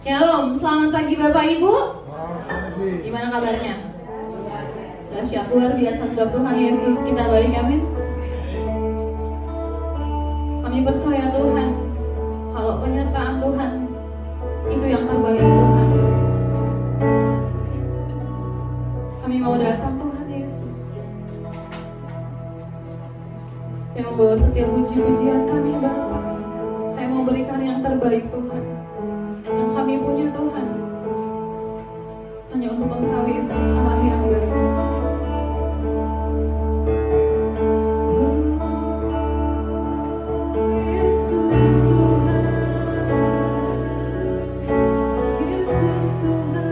Shalom, selamat pagi Bapak Ibu. Gimana kabarnya? Dahsyat, luar biasa sebab Tuhan Yesus kita baik, amin. Kami percaya Tuhan, kalau penyertaan Tuhan itu yang terbaik Tuhan. Kami mau datang Tuhan Yesus yang membawa setiap puji-pujian kami Bapa. Kami mau berikan yang terbaik Tuhan, yang kami punya Tuhan, hanya untuk Engkau Yesus Allah yang baik. Yesus Tuhan, Yesus Tuhan.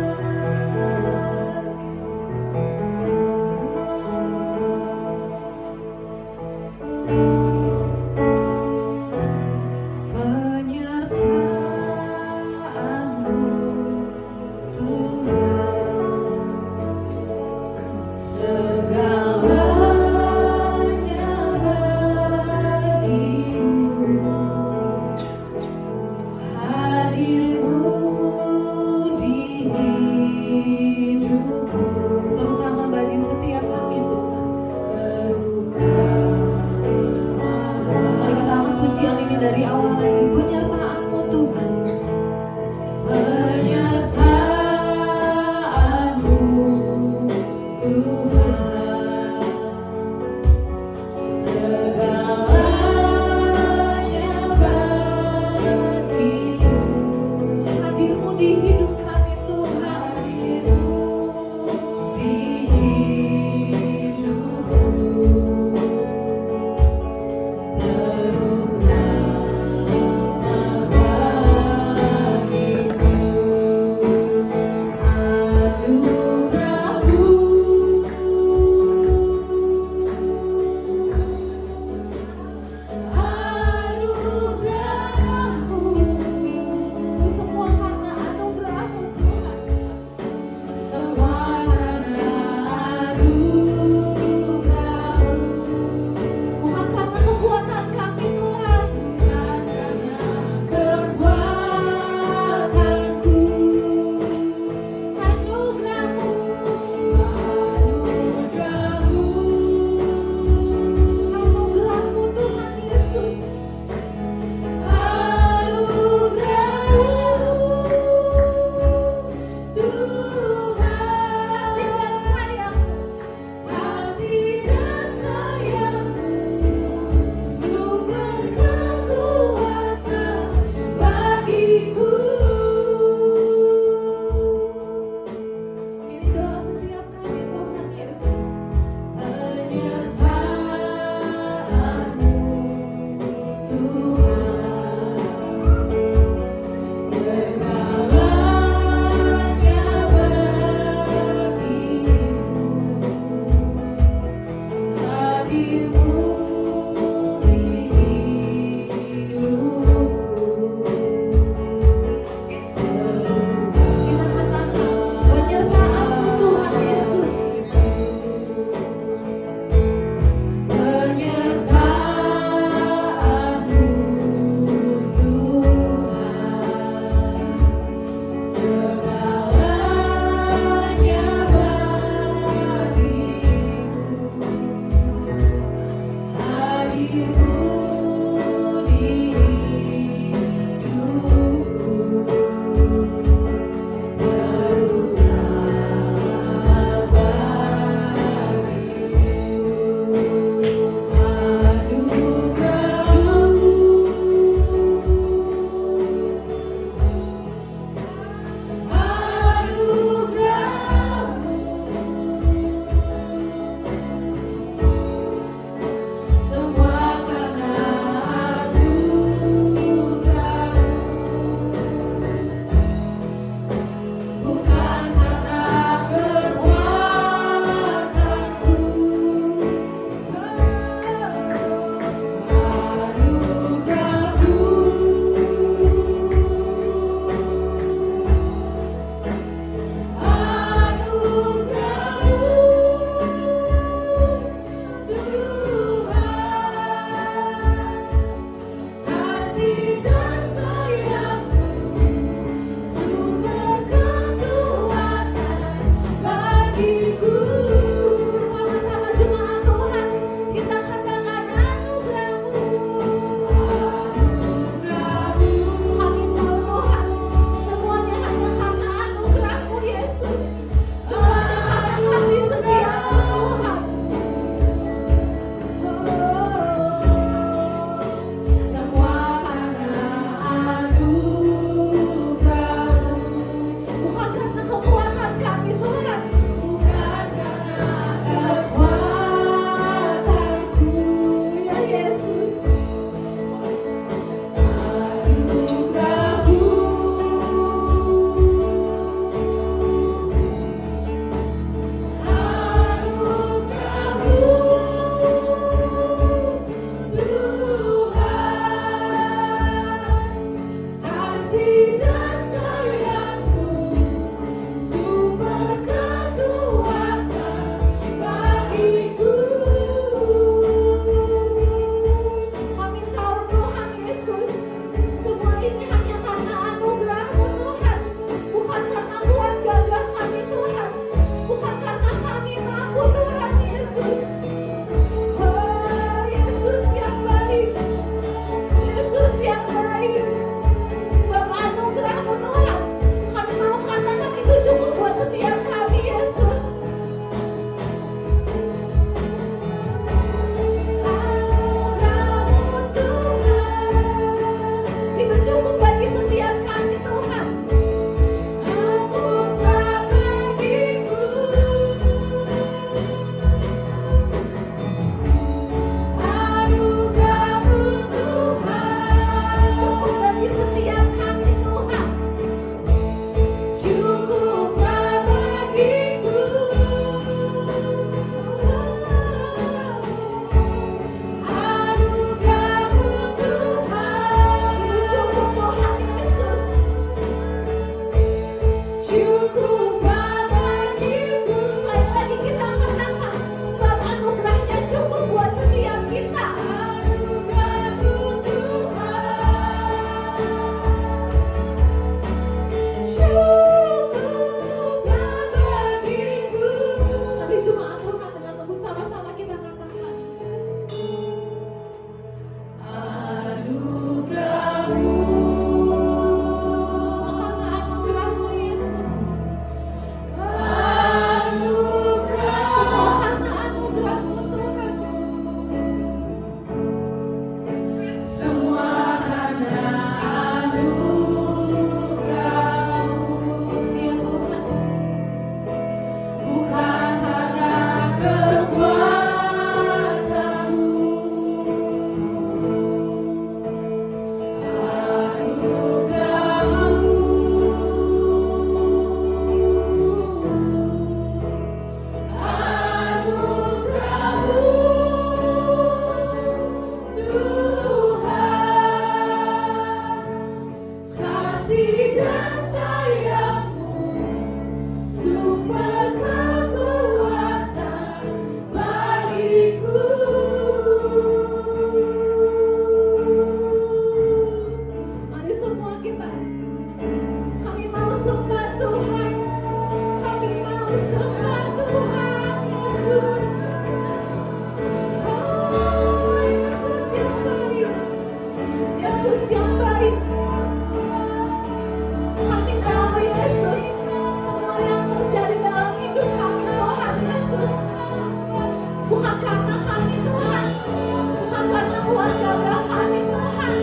buat gabah kami Tuhan.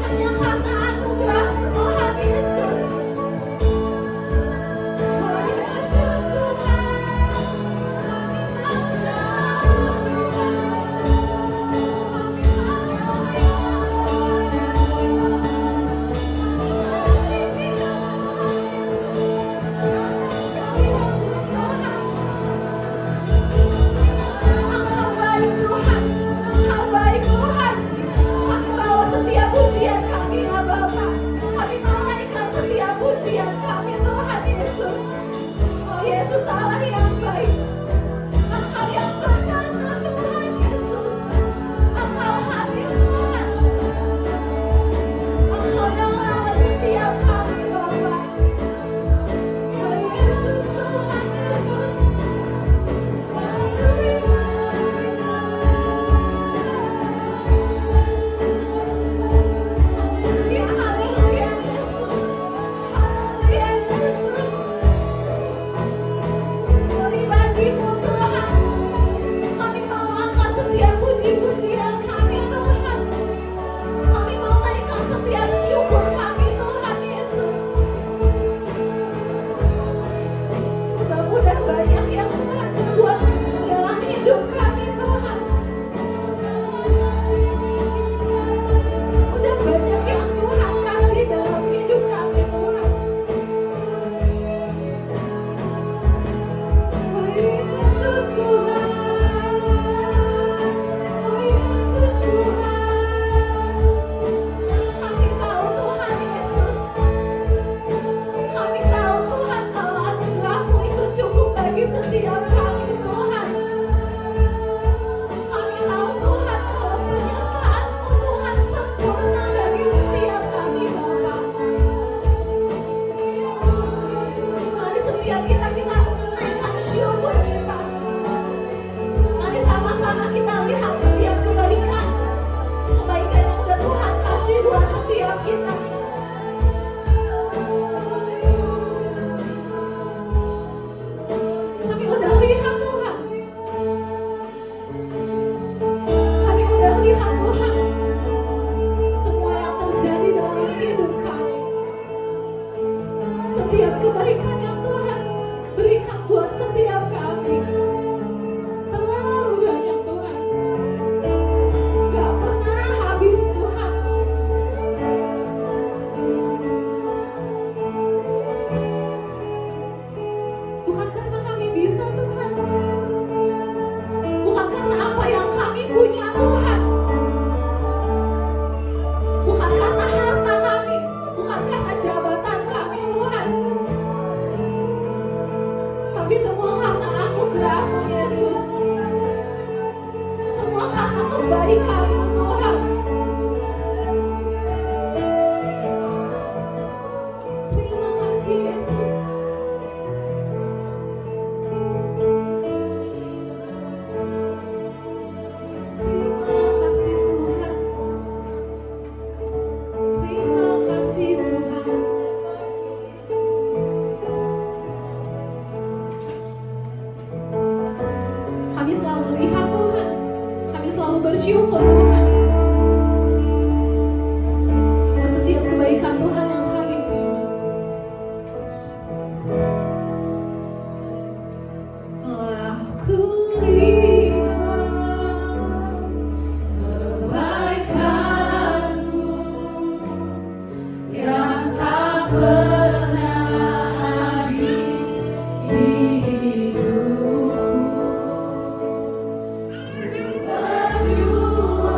Hanya karena anugerah Tuhan Yesus. Oh Yesus Tuhan, kami bersyukur Tuhan buat setiap kebaikan Tuhan yang kami terima. Telah kulihat kebaikan-Mu yang tak pernah habis di hidupku. Berjuang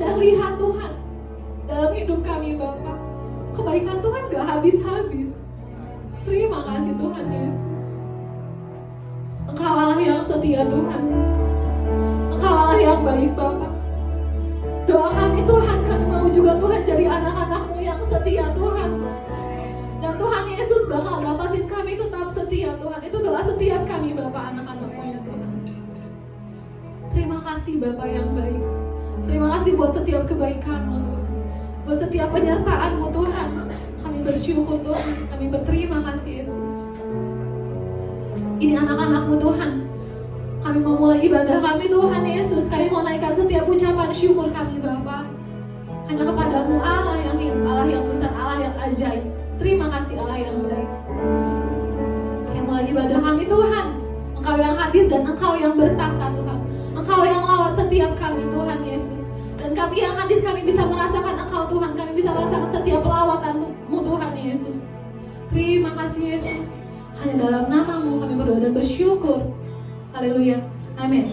Anda lihat Tuhan dalam hidup kami Bapa. Kebaikan Tuhan gak habis-habis. Terima kasih Tuhan Yesus. Engkau Allah yang setia Tuhan. Engkau Allah yang baik Bapa. Doa kami Tuhan, kami mau juga Tuhan jadi anak-anak-Mu yang setia Tuhan. Dan Tuhan Yesus bakal dapatin kami tetap setia Tuhan. Itu doa setiap kami Bapa, anak-anak-Mu ya Tuhan. Terima kasih Bapa yang baik. Terima kasih buat setiap kebaikan-Mu Tuhan. Buat setiap penyertaan-Mu Tuhan. Kami bersyukur Tuhan. Kami berterima kasih Yesus. Ini anak-anak-Mu Tuhan. Kami mau mulai ibadah kami Tuhan Yesus. Kami mau naikkan setiap ucapan syukur kami Bapa. Hanya kepadamu Allah yang hidup, Allah yang besar, Allah yang ajaib. Terima kasih Allah yang baik. Kami mulai ibadah kami Tuhan. Engkau yang hadir dan Engkau yang bertata Tuhan. Engkau yang lawat setiap kami Tuhan Yesus. Dan kami yang hadir, kami bisa merasakan Engkau Tuhan. Kami bisa merasakan setiap pelawatan-Mu Tuhan Yesus. Terima kasih Yesus. Hanya dalam nama-Mu kami berdoa dan bersyukur. Haleluya. Amin.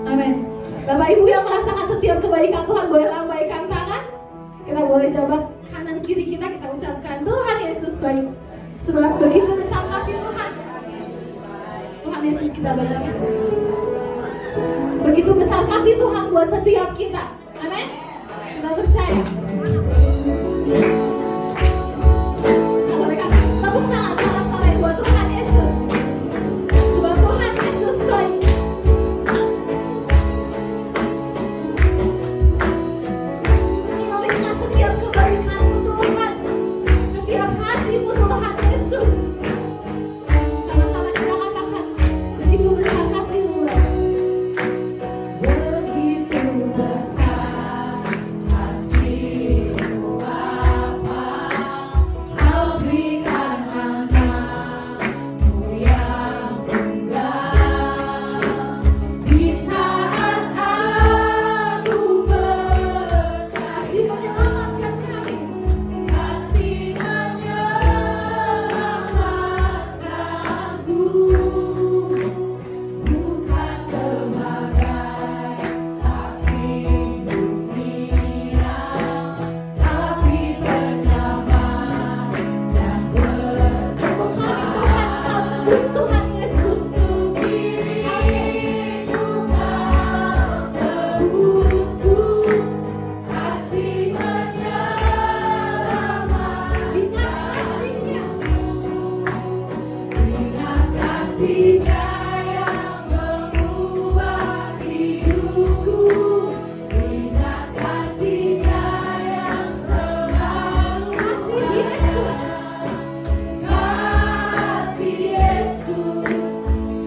Amin. Bapak Ibu yang merasakan setiap kebaikan Tuhan, boleh lambaikan tangan. Kita boleh jabat kanan kiri kita ucapkan Tuhan Yesus baik. Sebab begitu besar kasih Tuhan. Tuhan Yesus kita banggakan. Begitu besar kasih Tuhan buat setiap kita. Amin. Kita percaya. Kita boleh kasih tepuk tangan salam-salam buat Tuhan Yesus. Sebab Tuhan Yesus baik. Kami mau ingat setiap kebaikan-Mu Tuhan, setiap kasih-Mu Tuhan Yesus. Sama-sama kita katakan, begitu besar kasih-Mu Bapa. Begitu besar kasih-Mu Bapa, Kau berikan anak-Mu yang tunggal. Di saat aku berkasih menyelamatkan kami, kasih menyelamatkanku, bukan sebagai hakim dunia, tapi penyelamat dan untuk kami Tuhan, Kau tebus Tuhan Yesus. Diriku Kau tebusku, kasih menyelamat. Ingat kasih-Nya yang mengubah hidupku. Ingat kasih-Nya yang selalu ada. Kasih Yesus,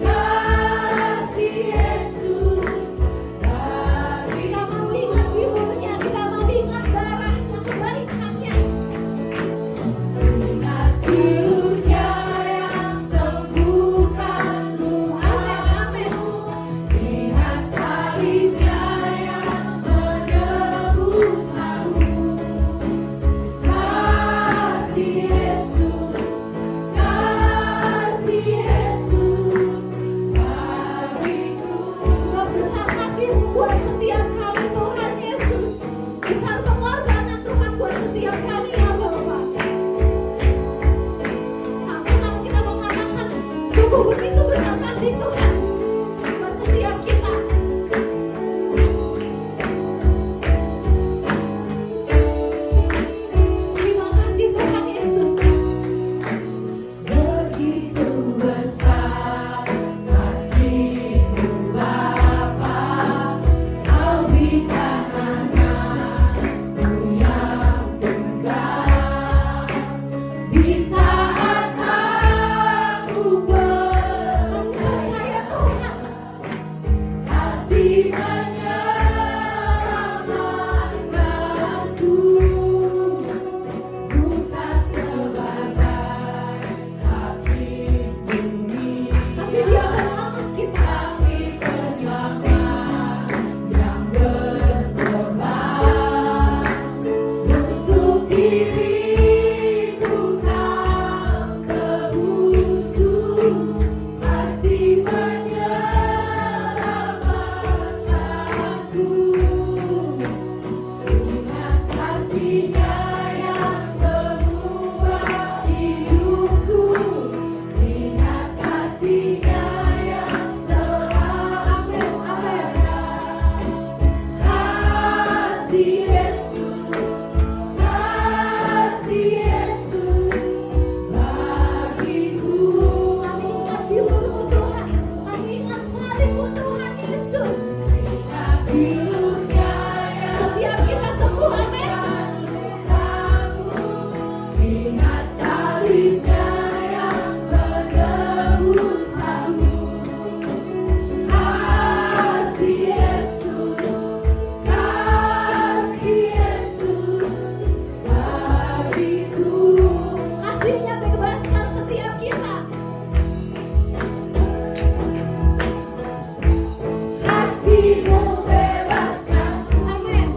kasih Yesus. Kita mau ingat bibirnya, kita mau ingat darahnya, kebaikannya. Ingat pilurnya yang sembuhkan luka-lukamu. Ingat salibnya yang menebus aku. Kasih Yesus, kasih Yesus bagiku. Sebab besar kasih-Mu buat setiap kami Tuhan Yesus. Besar pengorbanan Tuhan buat setiap kami ya Bapa. Sama-sama kita mengatakan, sungguh begitu besar kasih Tuhan buat setiap kita. Terima kasih Tuhan Yesus. Begitu besar kasih-Mu Bapa, Kau berikan anak-Mu yang tunggal. Di saat aku kamu percaya Tuhan, kasih menyelamatkanku, bukan sebagai hakim dunia, tapi Dia penyelamat kita. Tapi penyelamat yang berkorban. Untuk diriku Kau tebusku, kasih menyelamatkanku. Amin.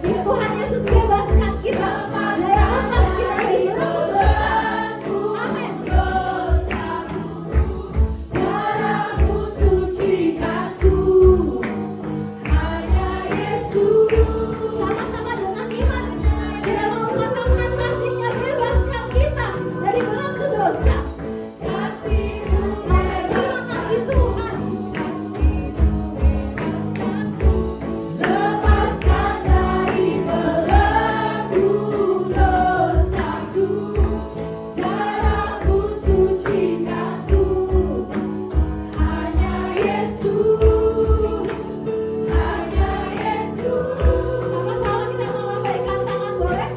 Tuhan Yesus bebaskan kita dan lepas kita dari belenggu dosa. Amin. Sama-sama dengan iman kita mau mengatakan kasih-Nya bebaskan kita dari belenggu dosa. Amin. Terima kasih Tuhan. Lepaskan dari belenggu dosaku, darahmu sucikan ku. Hanya Yesus, hanya Yesus. Sama-sama kita mau lambaikan tangan, boleh?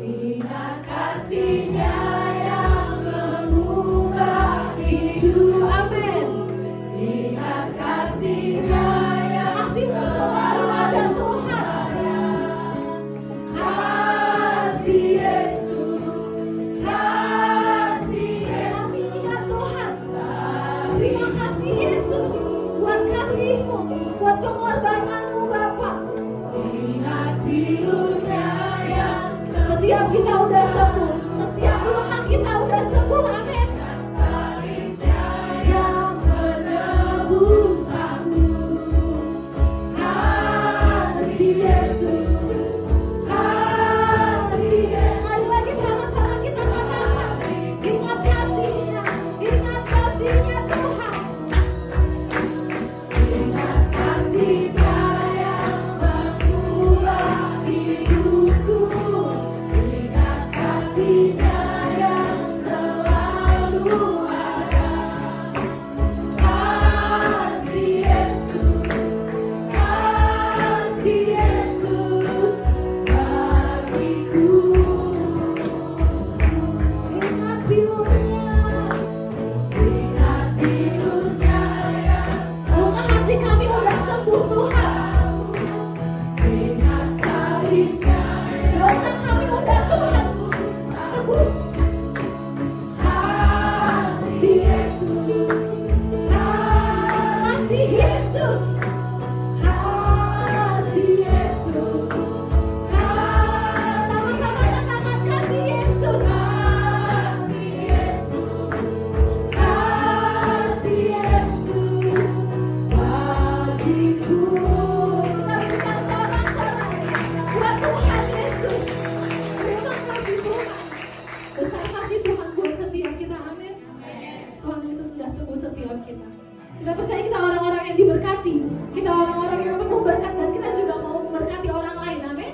Ingat kasih-Nya yang mengubah hidup. Amin. Ingat kasih-Nya yang Kasih-Mu selalu ada Tuhan. kasih Yesus, kasih Kasih Yesus. ingat Tuhan. Terima kasih Yesus buat kasih-Mu, buat pengorbanan-Mu Bapa. Ingat pilu-Nya yang Setiap kita udah sembuh, setiap luka kita udah sembuh. Amin. salibnya yang menebus aku. Kasih Yesus, kasih Yesus. Mari lagi sama-sama kita katakan, ingat kasih-Nya, ingat kasih-Nya Tuhan. Ingat kasih-Nya yang mengubah hidupku. Ingat kasih-Nya yang selalu ada. Kasih Yesus, kasih Yesus bagiku. Ingat pilu-Nya, Ingat pilu-Nya yang luka hati kami udah sembuh Tuhan. ingat salibnya Dosa kami udah Tuhan tebus. kasih Yesus, Kasih Yesus, kasih Yesus, sama-sama katakan kasih Yesus. kasih Yesus, kasih Yesus bagiku. Kita berikan sorak-sorai buat Tuhan Yesus. Terima kasih Tuhan. Besar kasih Tuhan buat setiap kita. Amin. Tuhan Yesus sudah tebus setiap kita. Kita percaya kita orang-orang yang diberkati. Kita orang-orang yang penuh berkat dan kita juga mau memberkati orang lain. Amin.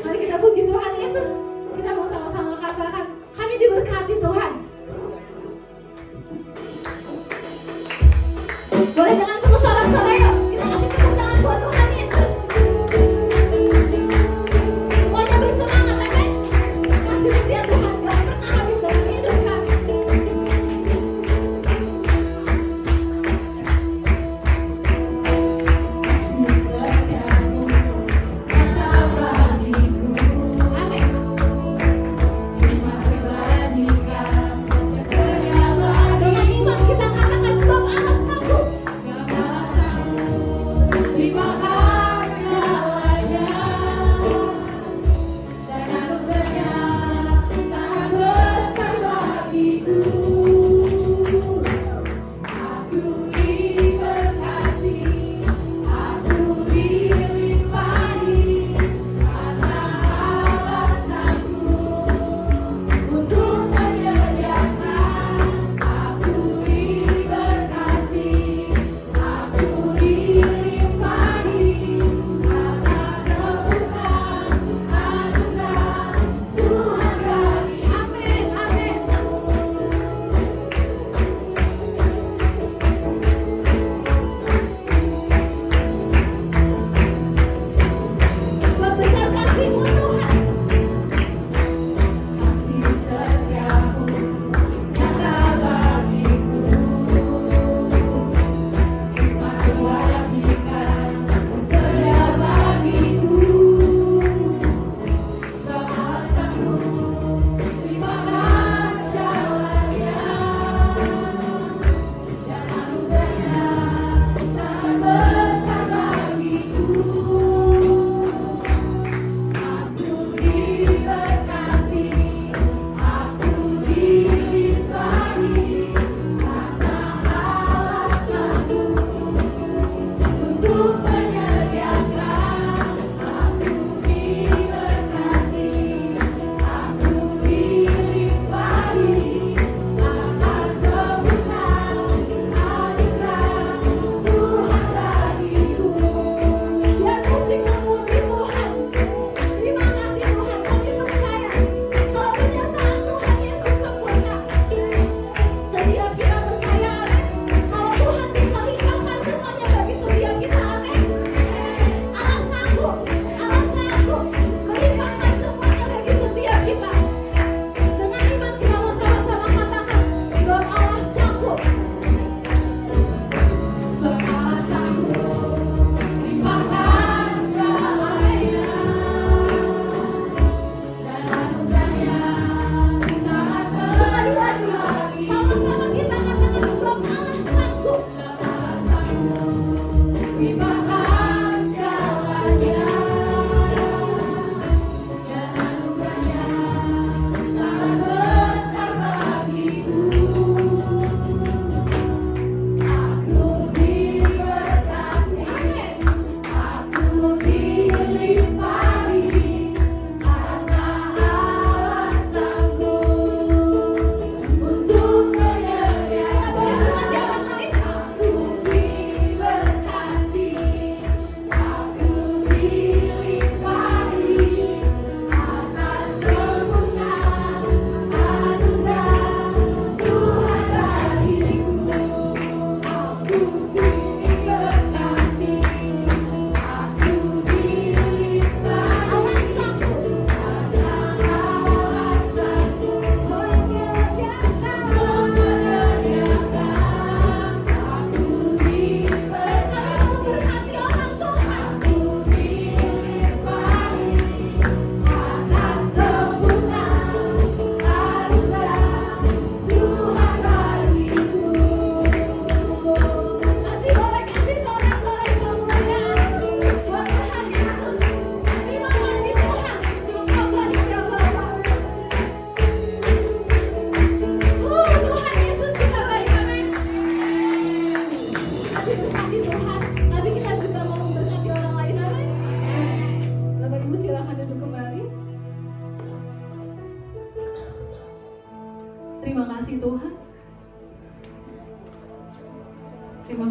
Mari kita puji Tuhan Yesus. Kita mau sama-sama katakan, kami diberkati Tuhan. Boleh dengan penuh sorak-sorai yuk. Kita kasih tepuk tangan buat Tuhan Yesus. Semuanya bersemangat, amin. Kasih setia Tuhan gak pernah habis dalam hidup kami. Kasih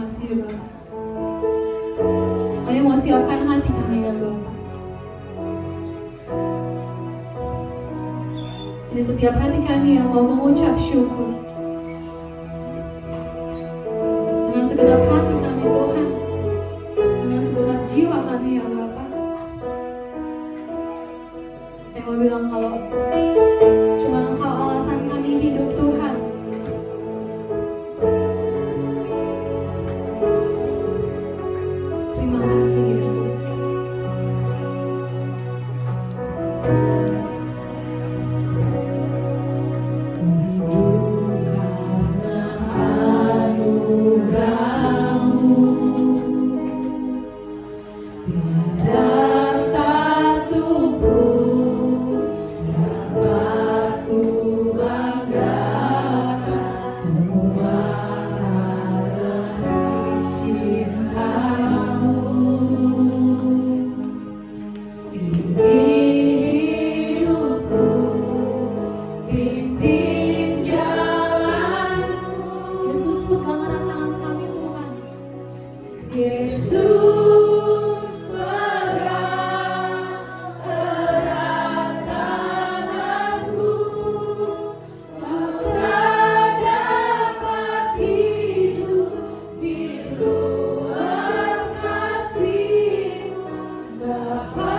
kasih ya Bapak. Kami mau siapkan hati kami ya Bapak. Ini setiap hati kami yang mau mengucap syukur. Dengan segenap hati kami Tuhan. Dengan segenap jiwa kami ya Bapak. Yang mau bilang kalau cuma Engkau alasan kami hidup Tuhan. Terima kasih Yesus. Ku hidup karena anugerah-Mu. Tiada satu pun dapat ku banggakan, semua karena cinta-Mu. Ini hidupku, pimpin jalanku. Yesus pegang erat tangan kami Tuhan. Yesus pegang erat tanganku, ku tak dapat hidup di luar kasih-Mu. Bapa,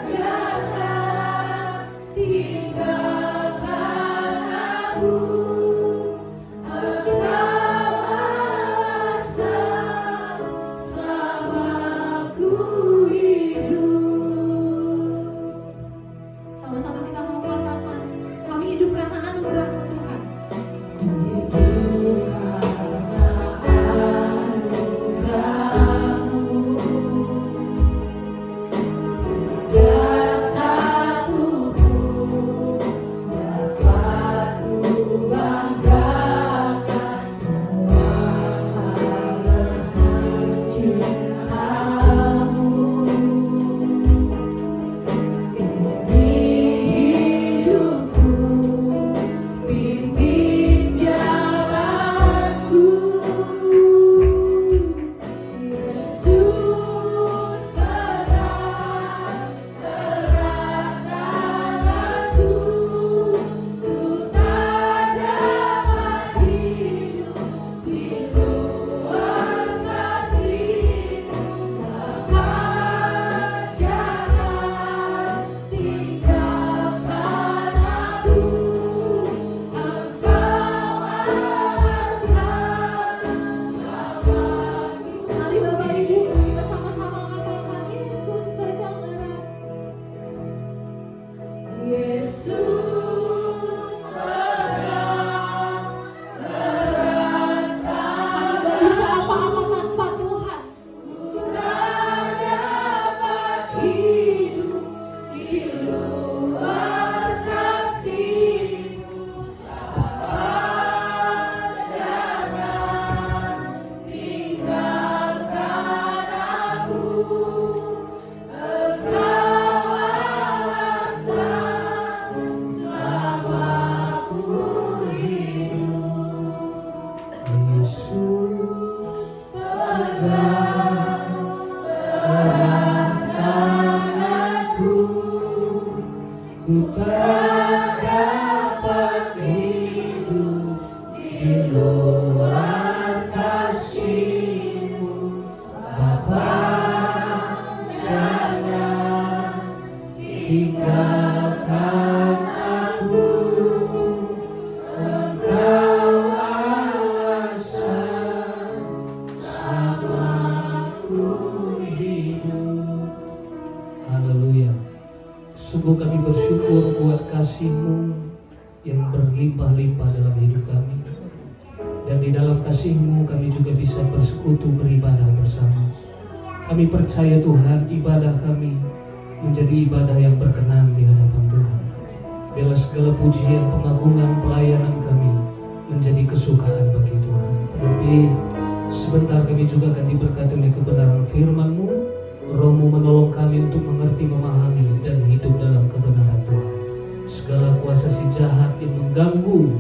jangan tinggalkan aku. Engkau alasan selama ku hidup. Sama-sama kita mau katakan, kami hidup karena anugerah-Mu Tuhan. Ku hidup karena anugerah-Mu. Tiada satu pun dapat ku banggakan, semua karena cinta-Mu. Ini hidupku, pimpin jalanku. Yesus pegang erat tanganku, ku tak dapat hidup di luar kasih-Mu. Bapa, jangan tinggalkan aku. Engkau alasan selamaku. Mari Bapak Ibu kita sama-sama katakan, Yesus pegang erat. Yesus pegang erat Kami gak bisa apa-apa tanpa Tuhan. Ku tak dapat hidup di luar kasih-Mu. Bapa, jangan tinggalkan aku. Engkau alasan selama ku hidup. Yesus pegang erat tanganku, ku tak dapat hidup di luar kasih-Mu. Bapa, jangan tinggalkan aku. Engkau alasan selama ku hidup. Haleluya. Sungguh kami bersyukur buat kasih-Mu yang berlimpah-limpah dalam hidup kami. Dan di dalam kasih-Mu kami juga bisa bersekutu beribadah bersama. Kami percaya Tuhan, ibadah kami menjadi ibadah yang berkenan di hadapan Tuhan. Bila segala pujian, pengagungan, pelayanan kami menjadi kesukaan bagi Tuhan. Terlebih sebentar kami juga akan diberkati oleh kebenaran firman-Mu. Roh-Mu menolong kami untuk mengerti, memahami, dan hidup dalam kebenaran Tuhan. Segala kuasa si jahat yang mengganggu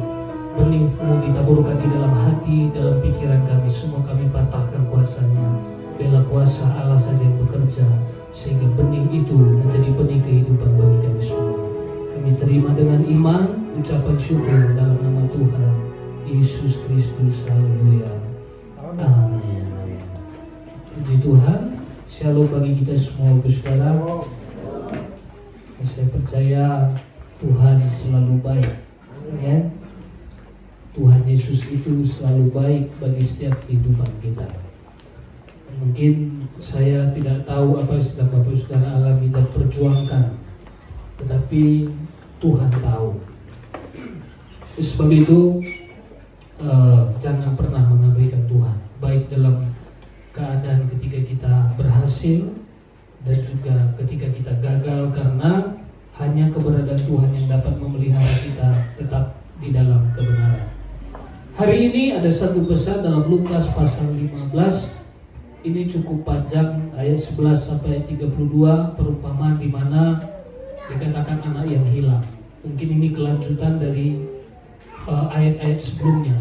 benih-Mu ditaburkan di dalam hati, dalam pikiran kami. Semua kami patahkan kuasanya. Biarlah kuasa Allah saja yang bekerja, sehingga benih itu menjadi benih kehidupan bagi kami semua. Kami terima dengan iman, ucapan syukur dalam nama Tuhan Yesus Kristus. Haleluya. Amin. Puji Tuhan. Shalom bagi kita semua, saudara. Saya percaya Tuhan selalu baik, ya. Tuhan Yesus itu selalu baik bagi setiap kehidupan kita. Mungkin saya tidak tahu apa yang sedang Bapak Saudara alami dan perjuangkan, tetapi Tuhan tahu. Sebab itu jangan pernah mengabaikan Tuhan, baik dalam keadaan ketika kita berhasil dan juga ketika kita gagal, karena hanya keberadaan Tuhan yang dapat memelihara kita tetap di dalam kebenaran. Hari ini ada satu pesan dalam Lukas pasal 15. Ini cukup panjang, ayat 11 sampai ayat 32, perumpamaan di mana dikatakan anak yang hilang. Mungkin ini kelanjutan dari ayat-ayat sebelumnya.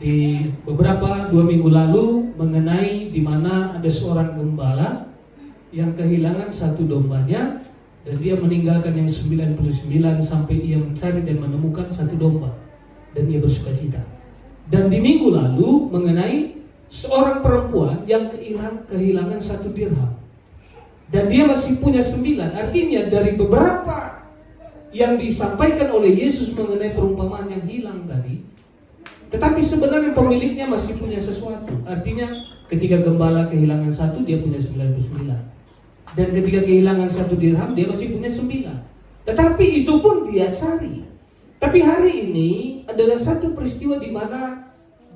Di beberapa 2 minggu lalu mengenai di mana ada seorang gembala yang kehilangan satu dombanya dan dia meninggalkan yang 99 sampai ia mencari dan menemukan satu domba dan ia bersukacita. Dan di minggu lalu mengenai seorang perempuan yang kehilangan satu dirham dan dia masih punya 9. Artinya dari beberapa yang disampaikan oleh Yesus mengenai perumpamaan yang hilang tadi, tetapi sebenarnya pemiliknya masih punya sesuatu. Artinya ketika gembala kehilangan satu, dia punya 99. Dan ketika kehilangan satu dirham, dia masih punya 9. Tetapi itu pun dia cari. Tapi hari ini adalah satu peristiwa di mana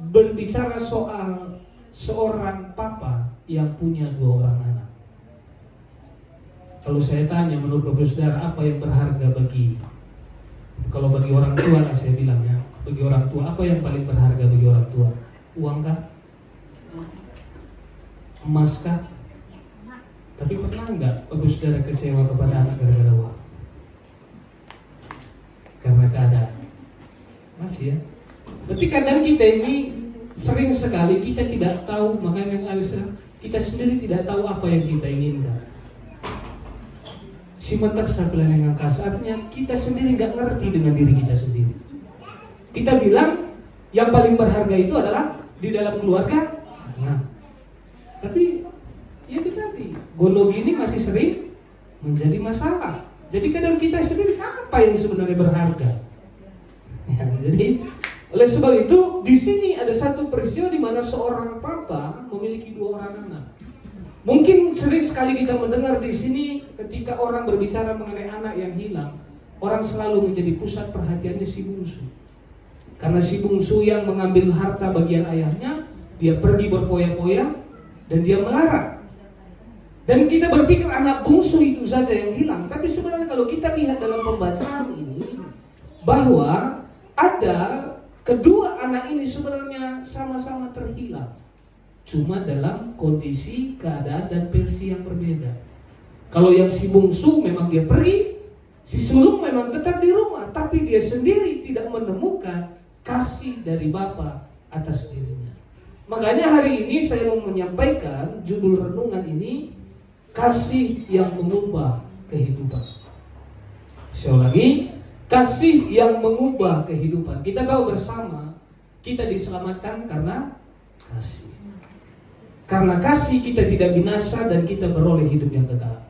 berbicara soal seorang papa yang punya 2 orang anak. Kalau saya tanya menurut Bapak Saudara, apa yang berharga kalau bagi orang tua, saya bilang ya, bagi orang tua, apa yang paling berharga bagi orang tua? Uang kah? Emas kah? Tapi pernah enggak Bapak Saudara kecewa kepada anak gara-gara uang? Karena keadaan. Masih ya? Berarti kadang kita ini sering sekali kita tidak tahu, makanya kita sendiri tidak tahu apa yang kita inginkan. Simatak sapilan yang angkasa, artinya kita sendiri nggak ngerti dengan diri kita sendiri. Kita bilang yang paling berharga itu adalah di dalam keluarga. Nah, tapi ya itu tadi, gondogi ini masih sering menjadi masalah. Jadi kadang kita sendiri apa yang sebenarnya berharga. Ya, jadi oleh sebab itu di sini ada satu peristiwa di mana seorang papa memiliki 2 orang anak. Mungkin sering sekali kita mendengar di sini ketika orang berbicara mengenai anak yang hilang, orang selalu menjadi pusat perhatiannya si bungsu. Karena si bungsu yang mengambil harta bagian ayahnya, dia pergi berpoya-poya dan dia melarang. Dan kita berpikir anak bungsu itu saja yang hilang. Tapi sebenarnya kalau kita lihat dalam pembacaan ini, bahwa ada kedua anak ini sebenarnya sama-sama terhilang. Cuma dalam kondisi, keadaan, dan versi yang berbeda. Kalau yang si bungsu memang dia pergi, si sulung memang tetap di rumah, tapi dia sendiri tidak menemukan kasih dari Bapa atas dirinya. Makanya hari ini saya mau menyampaikan judul renungan ini, kasih yang mengubah kehidupan. Sekali lagi, kasih yang mengubah kehidupan. Kita tahu bersama, kita diselamatkan karena kasih. Karena kasih kita tidak binasa dan kita beroleh hidup yang kekal.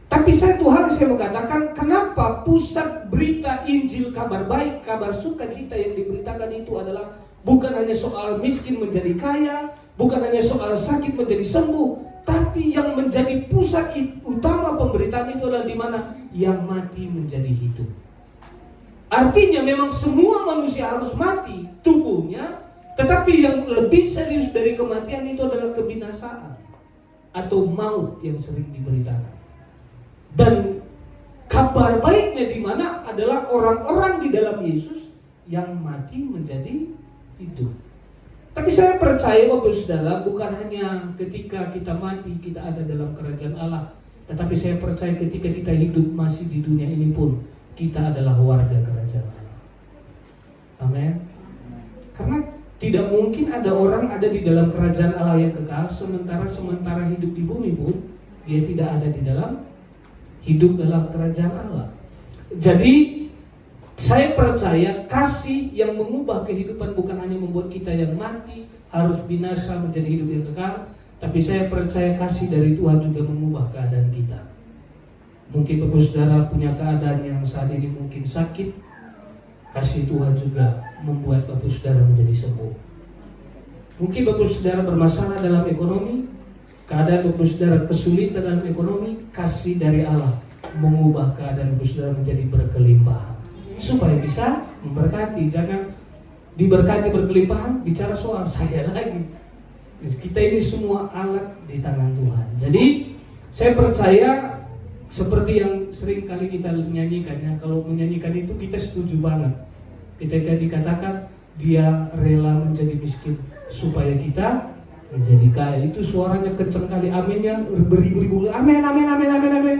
Tapi satu hal saya mau katakan, kenapa pusat berita Injil kabar baik, kabar sukacita yang diberitakan itu adalah bukan hanya soal miskin menjadi kaya, bukan hanya soal sakit menjadi sembuh, tapi yang menjadi pusat utama pemberitaan itu adalah di mana yang mati menjadi hidup. Artinya memang semua manusia harus mati tubuhnya, tetapi yang lebih serius dari kematian itu adalah kebinasaan atau maut yang sering diberitakan. Dan kabar baiknya di mana adalah orang-orang di dalam Yesus yang mati menjadi hidup. Tapi saya percaya Bapak Saudara, bukan hanya ketika kita mati kita ada dalam kerajaan Allah, tetapi saya percaya ketika kita hidup masih di dunia ini pun kita adalah warga kerajaan Allah. Amin. Karena tidak mungkin ada orang ada di dalam kerajaan Allah yang kekal sementara hidup di bumi pun dia tidak ada di dalam hidup dalam kerajaan Allah. Jadi saya percaya kasih yang mengubah kehidupan bukan hanya membuat kita yang mati harus binasa menjadi hidup yang kekal, tapi saya percaya kasih dari Tuhan juga mengubah keadaan kita. Mungkin Bapak Saudara punya keadaan yang saat ini mungkin sakit, kasih Tuhan juga membuat Bapak Saudara menjadi sembuh. Mungkin Bapak Saudara bermasalah dalam ekonomi, keadaan Bapak Saudara kesulitan dalam ekonomi, kasih dari Allah mengubah keadaan Bapak Saudara menjadi berkelimpahan supaya bisa memberkati. Jangan diberkati berkelimpahan bicara soal saya lagi. Kita ini semua alat di tangan Tuhan. Jadi saya percaya seperti yang sering kali kita nyanyikan, ya, kalau menyanyikan itu kita setuju banget. Ketika dikatakan dia rela menjadi miskin supaya kita menjadi kaya, itu suaranya kenceng kali, aminnya beribu-ribu, amin, amin, amin, amin, amin.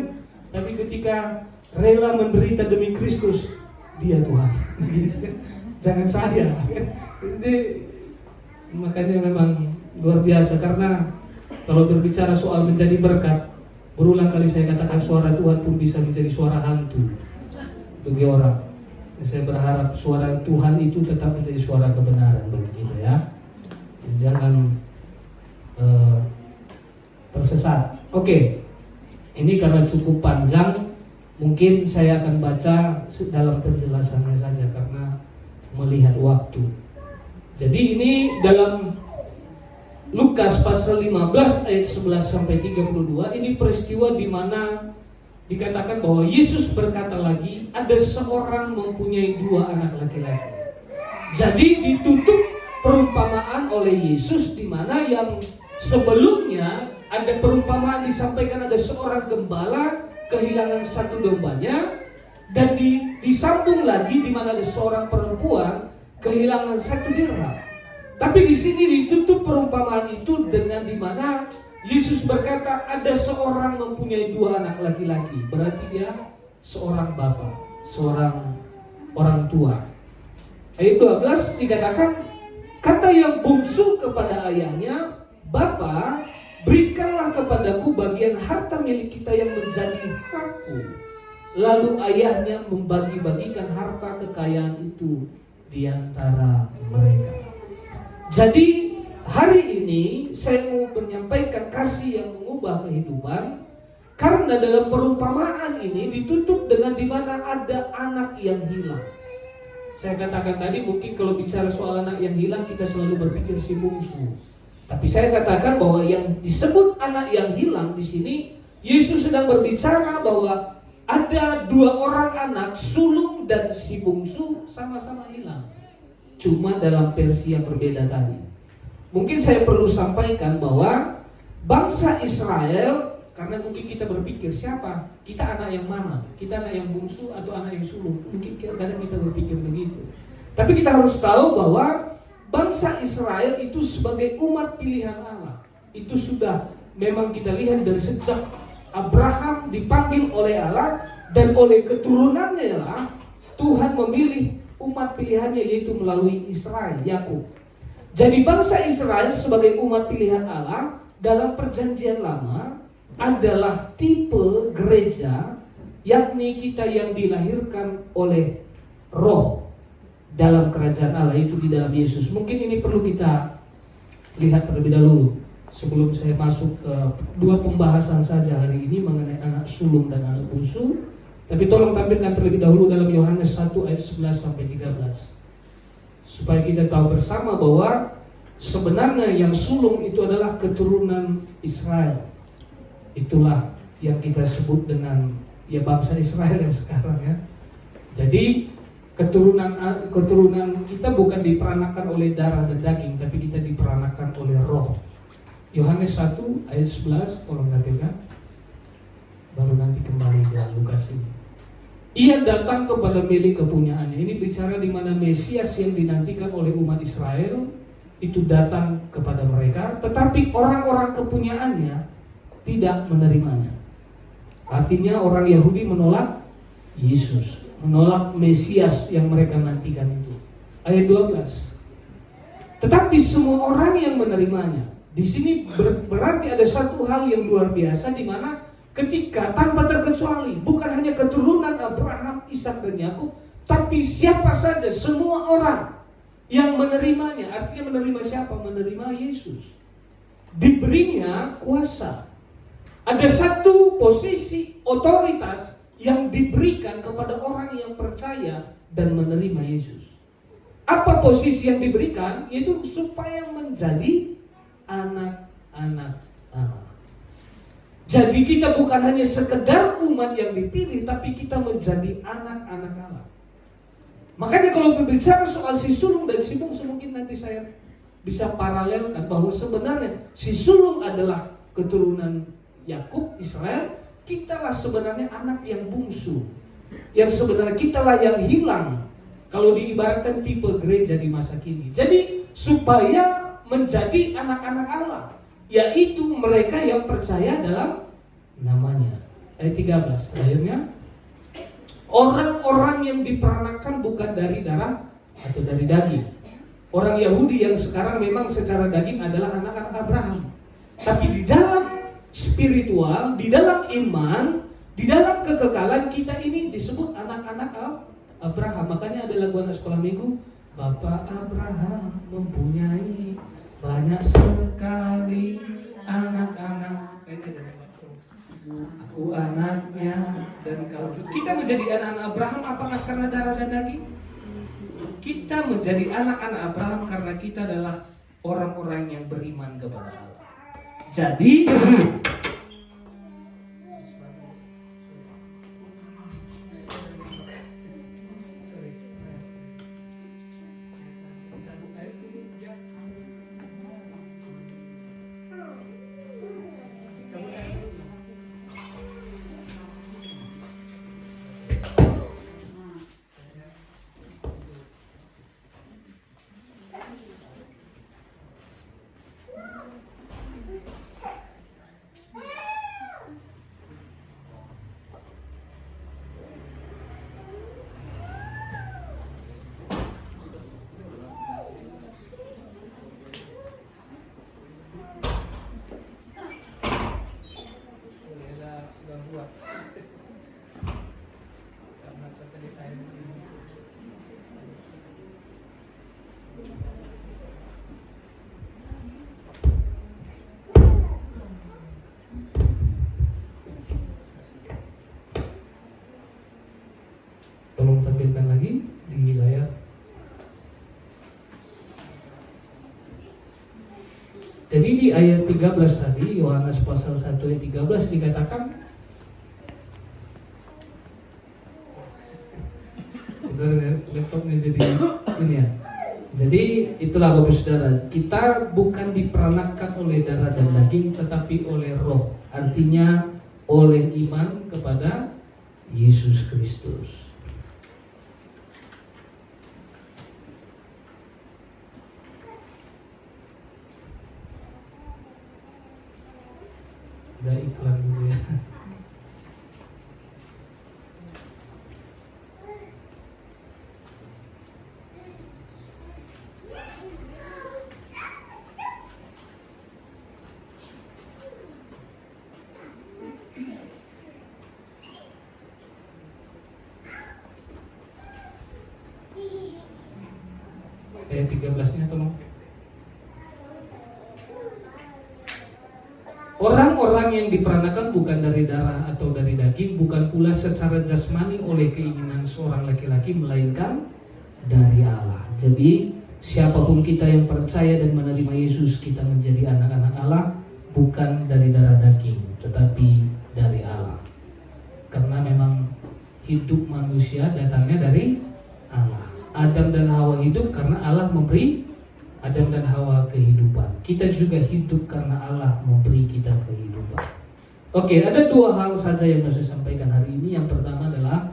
Tapi ketika rela menderita demi Kristus, dia Tuhan. Jangan saya. Jadi makanya memang luar biasa, karena kalau berbicara soal menjadi berkat, berulang kali saya katakan suara Tuhan pun bisa menjadi suara hantu bagi orang. Saya berharap suara Tuhan itu tetap menjadi suara kebenaran bagi kita, ya. Jangan tersesat. Oke. Ini karena cukup panjang, mungkin saya akan baca dalam penjelasannya saja karena melihat waktu. Jadi ini dalam Lukas pasal 15 ayat 11 sampai 32, ini peristiwa di mana dikatakan bahwa Yesus berkata lagi, ada seorang mempunyai 2 anak laki-laki. Jadi ditutup perumpamaan oleh Yesus di mana yang sebelumnya ada perumpamaan disampaikan, ada seorang gembala kehilangan 1 dombanya, dan disambung lagi di mana ada seorang perempuan kehilangan 1 dirham. Tapi di sini ditutup perumpamaan itu dengan di mana Yesus berkata ada seorang mempunyai 2 anak laki-laki. Berarti dia seorang bapak, seorang orang tua. Ayat 12 dikatakan, kata yang bungsu kepada ayahnya, Bapa, berikanlah kepadaku bagian harta milik kita yang menjadi hakku. Lalu ayahnya membagi-bagikan harta kekayaan itu di antara mereka. Jadi hari ini saya mau menyampaikan kasih yang mengubah kehidupan, karena dalam perumpamaan ini ditutup dengan di mana ada anak yang hilang. Saya katakan tadi mungkin kalau bicara soal anak yang hilang kita selalu berpikir si bungsu. Tapi saya katakan bahwa yang disebut anak yang hilang di sini, Yesus sedang berbicara bahwa ada 2 orang anak, sulung dan si bungsu sama-sama hilang. Cuma dalam versi yang berbeda tadi. Mungkin saya perlu sampaikan bahwa bangsa Israel, karena mungkin kita berpikir siapa? Kita anak yang mana? Kita anak yang bungsu atau anak yang sulung? Mungkin kadang kita berpikir begitu. Tapi kita harus tahu bahwa bangsa Israel itu sebagai umat pilihan Allah. Itu sudah memang kita lihat dari sejak Abraham dipanggil oleh Allah, dan oleh keturunannya lah Tuhan memilih umat pilihannya, yaitu melalui Israel, Yakub. Jadi bangsa Israel sebagai umat pilihan Allah dalam perjanjian lama adalah tipe gereja, yakni kita yang dilahirkan oleh roh dalam kerajaan Allah, itu di dalam Yesus. Mungkin ini perlu kita lihat terlebih dahulu sebelum saya masuk ke 2 pembahasan saja hari ini mengenai anak sulung dan anak bungsu. Tapi tolong tampilkan terlebih dahulu dalam Yohanes 1 ayat 11 sampai 13. Supaya kita tahu bersama bahwa sebenarnya yang sulung itu adalah keturunan Israel. Itulah yang kita sebut dengan ya bangsa Israel yang sekarang, ya. Jadi keturunan kita bukan diperanakan oleh darah dan daging, tapi kita diperanakan oleh roh. Yohanes 1 ayat 11, tolong tampilkan. Baru nanti kembali ke Lukas ini. Ia datang kepada milik kepunyaannya. Ini bicara di mana Mesias yang dinantikan oleh umat Israel itu datang kepada mereka, tetapi orang-orang kepunyaannya tidak menerimanya. Artinya orang Yahudi menolak Yesus, menolak Mesias yang mereka nantikan itu. ayat 12. Tetapi semua orang yang menerimanya. Di sini berarti ada satu hal yang luar biasa, di mana ketika tanpa terkecuali, bukan hanya keturunan Abraham, Ishak dan Yakub, tapi siapa saja, semua orang yang menerimanya. Artinya menerima siapa? Menerima Yesus. Diberinya kuasa. Ada satu posisi otoritas yang diberikan kepada orang yang percaya dan menerima Yesus. Apa posisi yang diberikan? Yaitu supaya menjadi anak-anak Allah. Jadi kita bukan hanya sekedar umat yang dipilih, tapi kita menjadi anak-anak Allah. Makanya kalau berbicara soal si sulung dan si bungsu, mungkin nanti saya bisa paralelkan bahwa sebenarnya si sulung adalah keturunan Yakub, Israel. Kitalah sebenarnya anak yang bungsu, yang sebenarnya kitalah yang hilang kalau diibaratkan tipe gereja di masa kini. Jadi supaya menjadi anak-anak Allah, yaitu mereka yang percaya dalam namanya. Ayat 13 akhirnya, orang-orang yang diperanakan bukan dari darah atau dari daging. Orang Yahudi yang sekarang memang secara daging adalah anak-anak Abraham, tapi di dalam spiritual, di dalam iman, di dalam kekekalan, kita ini disebut anak-anak Abraham. Makanya ada lagu anak sekolah minggu, Bapak Abraham mempunyai banyak sekali anak-anak. Aku anaknya dan kau. Kita menjadi anak-anak Abraham apakah karena darah dan daging? Kita menjadi anak-anak Abraham karena kita adalah orang-orang yang beriman kepada Allah. Jadi tolong tampilkan lagi di layar. Jadi di ayat 13 tadi, Yohanes pasal 1 ayat 13 dikatakan, laptopnya jadi ini ya. Jadi itulah Bapak Saudara, kita bukan diperanakan oleh darah dan daging, tetapi oleh roh. Artinya oleh iman kepada Yesus Kristus. Udah iklan dulu ya. Ayat 13-nya tolong. Orang-orang yang diperanakan bukan dari darah atau dari daging, bukan pula secara jasmani oleh keinginan seorang laki-laki, melainkan dari Allah. Jadi siapapun kita yang percaya dan menerima Yesus, kita menjadi anak-anak Allah, bukan dari darah daging, tetapi dari Allah. Karena memang hidup manusia datangnya dari Allah. Adam dan Hawa hidup karena Allah memberi Adam dan Hawa kehidupan. Kita juga hidup karena Allah memberi kita kehidupan. Oke, ada dua hal saja yang mau saya sampaikan hari ini. Yang pertama adalah,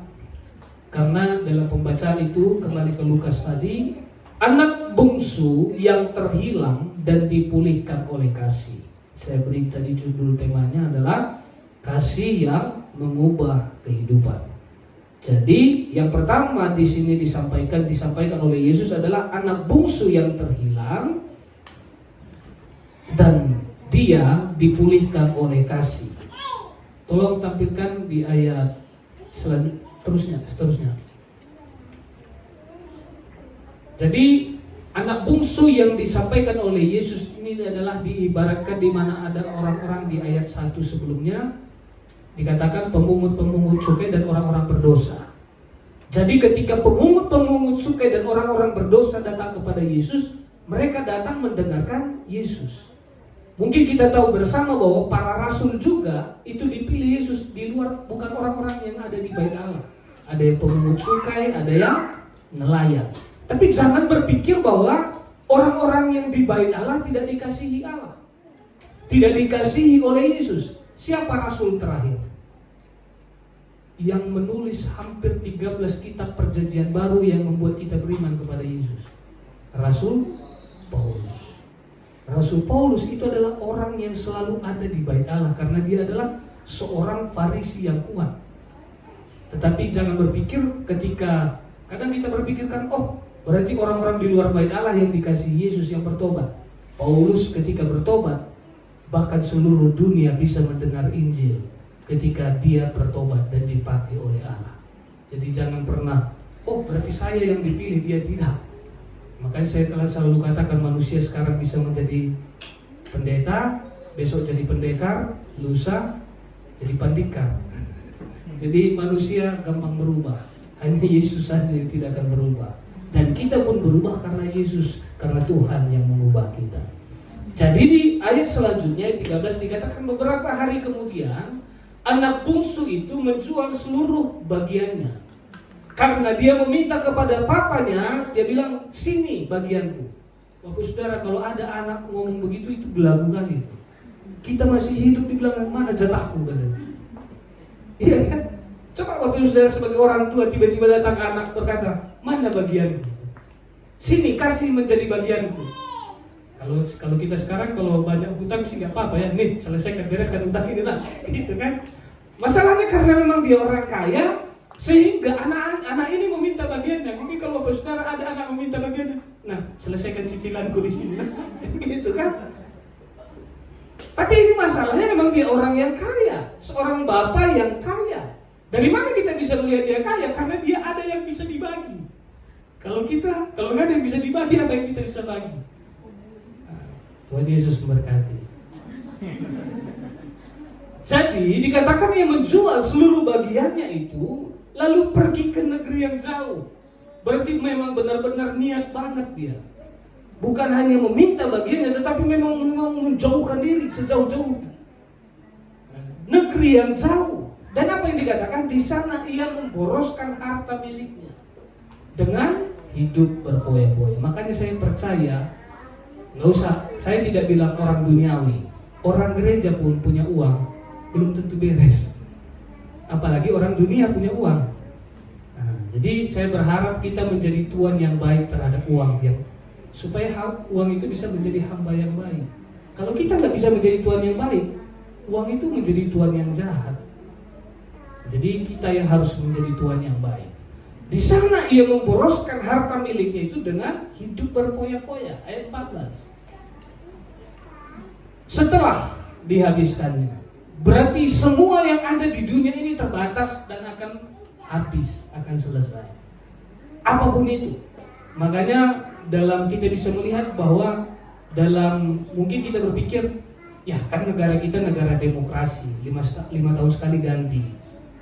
karena dalam pembacaan itu kembali ke Lukas tadi, anak bungsu yang terhilang dan dipulihkan oleh kasih. Saya beri tadi judul temanya adalah kasih yang mengubah kehidupan. Jadi yang pertama di sini disampaikan oleh Yesus adalah anak bungsu yang terhilang dan dia dipulihkan oleh kasih. Tolong tampilkan di ayat seterusnya. Jadi anak bungsu yang disampaikan oleh Yesus ini adalah diibaratkan di mana ada orang-orang di ayat 1 sebelumnya dikatakan pemungut-pemungut cukai dan orang-orang berdosa. Jadi ketika pemungut-pemungut cukai dan orang-orang berdosa datang kepada Yesus, mereka datang mendengarkan Yesus. Mungkin kita tahu bersama bahwa para rasul juga itu dipilih Yesus di luar, bukan orang-orang yang ada di bait Allah. Ada yang pemungut cukai, ada yang nelayan. Tapi jangan berpikir bahwa orang-orang yang di bait Allah tidak dikasihi Allah, tidak dikasihi oleh Yesus. Siapa rasul terakhir yang menulis hampir 13 kitab perjanjian baru yang membuat kita beriman kepada Yesus? Rasul Paulus. Rasul Paulus itu adalah orang yang selalu ada di bait Allah karena dia adalah seorang Farisi yang kuat. Tetapi jangan berpikir ketika kadang kita berpikirkan, oh berarti orang-orang di luar bait Allah yang dikasihi Yesus yang bertobat. Paulus ketika bertobat, bahkan seluruh dunia bisa mendengar Injil ketika dia bertobat dan dipakai oleh Allah. Jadi jangan pernah, oh berarti saya yang dipilih, dia tidak. Makanya saya selalu katakan manusia sekarang bisa menjadi pendeta, besok jadi pendekar, lusa jadi pandikar. Jadi manusia gampang berubah. Hanya Yesus saja yang tidak akan berubah. Dan kita pun berubah karena Yesus, karena Tuhan yang mengubah kita. Jadi di ayat selanjutnya 13 dikatakan beberapa hari kemudian anak bungsu itu menjual seluruh bagiannya. Karena dia meminta kepada papanya, dia bilang, sini bagianku. Bapak saudara, kalau ada anak ngomong begitu itu belagu kali. Kita masih hidup dibilang, mana jatahku katanya. Iya kan? Coba Bapak saudara sebagai orang tua tiba-tiba datang anak berkata, mana bagianku? Sini kasih menjadi bagianku. Kalau kita sekarang kalau banyak hutang sih nggak apa-apa ya, nih selesaikan bereskan hutang ini lah, gitu kan? Masalahnya karena memang dia orang kaya, sehingga anak ini meminta bagiannya. Mungkin kalau Bapak saudara ada anak meminta bagiannya, nah selesaikan cicilanku di sini, gitu kan? Tapi ini masalahnya memang dia orang yang kaya, seorang bapak yang kaya. Dari mana kita bisa melihat dia kaya? Karena dia ada yang bisa dibagi. Kalau nggak ada yang bisa dibagi, apa yang kita bisa bagi? Tuhan Yesus memberkati. Jadi dikatakan dia menjual seluruh bagiannya itu, lalu pergi ke negeri yang jauh. Berarti memang benar-benar niat banget dia. Bukan hanya meminta bagiannya, tetapi memang menjauhkan diri sejauh-jauhnya. Negeri yang jauh. Dan apa yang dikatakan? Di sana ia memboroskan harta miliknya dengan hidup berpoya-poya. Makanya saya percaya, nggak usah, saya tidak bilang orang duniawi, orang gereja pun punya uang belum tentu beres. Apalagi orang dunia punya uang. Nah, jadi saya berharap kita menjadi tuan yang baik terhadap uang, supaya uang itu bisa menjadi hamba yang baik. Kalau kita nggak bisa menjadi tuan yang baik, uang itu menjadi tuan yang jahat. Jadi kita yang harus menjadi tuan yang baik. Di sana ia memboroskan harta miliknya itu dengan hidup berpoya-poya. Ayat 14. Setelah dihabiskannya, berarti semua yang ada di dunia ini terbatas dan akan habis, akan selesai. Apapun itu. Makanya dalam kita bisa melihat bahwa dalam mungkin kita berpikir, ya kan negara kita negara demokrasi, 5 tahun sekali ganti,